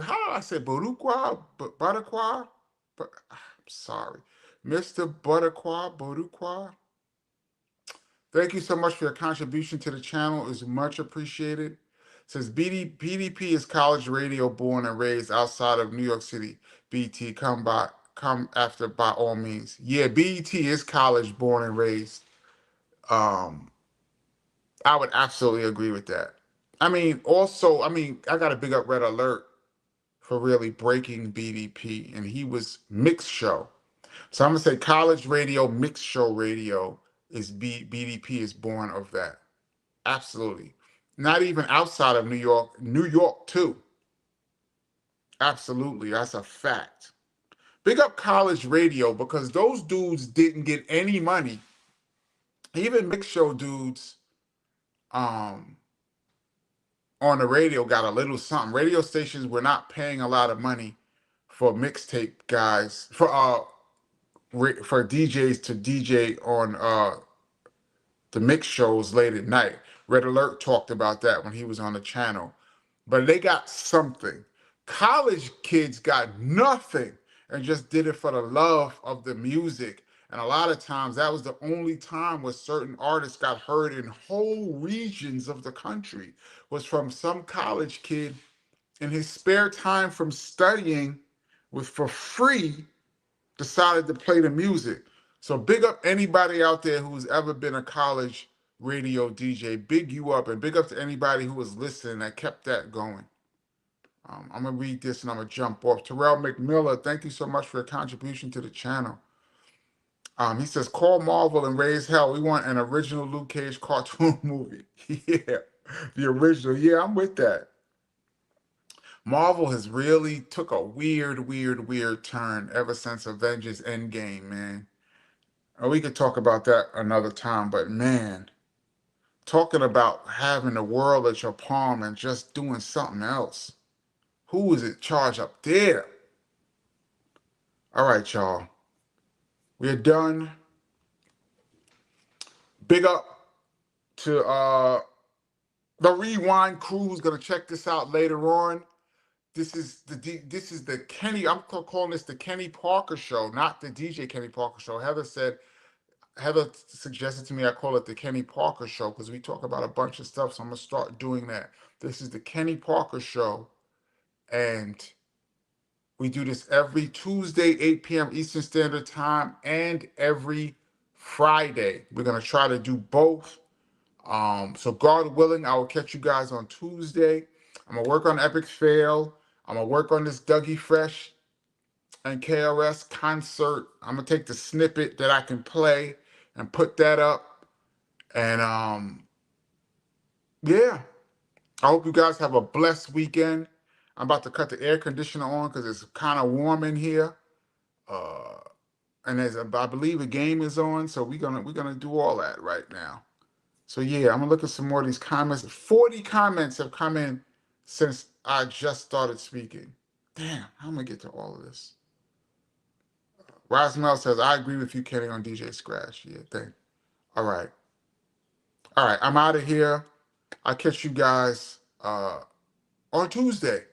how do I say Boricua? Boricua? I'm sorry. Mr. Boricua. Thank you so much for your contribution to the channel. It's much appreciated. It says BDP is college radio born and raised outside of New York City. BT come after by all means. Yeah, BET is college born and raised. Um, I would absolutely agree with that. I got to big up Red Alert for really breaking BDP, and he was mixed show. So I'm gonna say college radio, mixed show radio BDP is born of that. Absolutely. Not even outside of New York too. Absolutely, that's a fact. Big up college radio because those dudes didn't get any money. Even mixed show dudes, um, on the radio got a little something. Radio stations were not paying a lot of money for mixtape guys for DJs to DJ on the mix shows late at night. Red Alert talked about that when he was on the channel. But they got something. College kids got nothing and just did it for the love of the music. And a lot of times that was the only time where certain artists got heard in whole regions of the country was from some college kid in his spare time from studying with for free decided to play the music. So big up anybody out there who's ever been a college radio DJ. Big you up and big up to anybody who was listening that kept that going. I'm going to read this and I'm going to jump off. Terrell McMillan, thank you so much for your contribution to the channel. He says, call Marvel and raise hell. We want an original Luke Cage cartoon movie. Yeah, the original. Yeah, I'm with that. Marvel has really took a weird turn ever since Avengers Endgame, man. And we could talk about that another time, but man, talking about having the world at your palm and just doing something else. Who is it charged up there? All right, y'all. We're done. Big up to the Rewind crew who's gonna check this out later on. This is the Kenny. I'm calling this the Kenny Parker show, not the DJ Kenny Parker show. Heather suggested to me I call it the Kenny Parker show because we talk about a bunch of stuff. So I'm gonna start doing that. This is the Kenny Parker show, and we do this every Tuesday, 8 p.m. Eastern Standard Time, and every Friday. We're gonna try to do both. So God willing, I will catch you guys on Tuesday. I'm gonna work on Epic Fail. I'm gonna work on this Dougie Fresh and KRS concert. I'm gonna take the snippet that I can play and put that up. And yeah, I hope you guys have a blessed weekend. I'm about to cut the air conditioner on because it's kind of warm in here. Uh, and I believe a game is on, so we're gonna do all that right now. So yeah, I'm gonna look at some more of these comments. 40 comments have come in since I just started speaking. Damn, how am I gonna get to all of this? Rosmel says, I agree with you, Kenny, on DJ Scratch. Yeah, thank. All right. All right, I'm out of here. I'll catch you guys on Tuesday.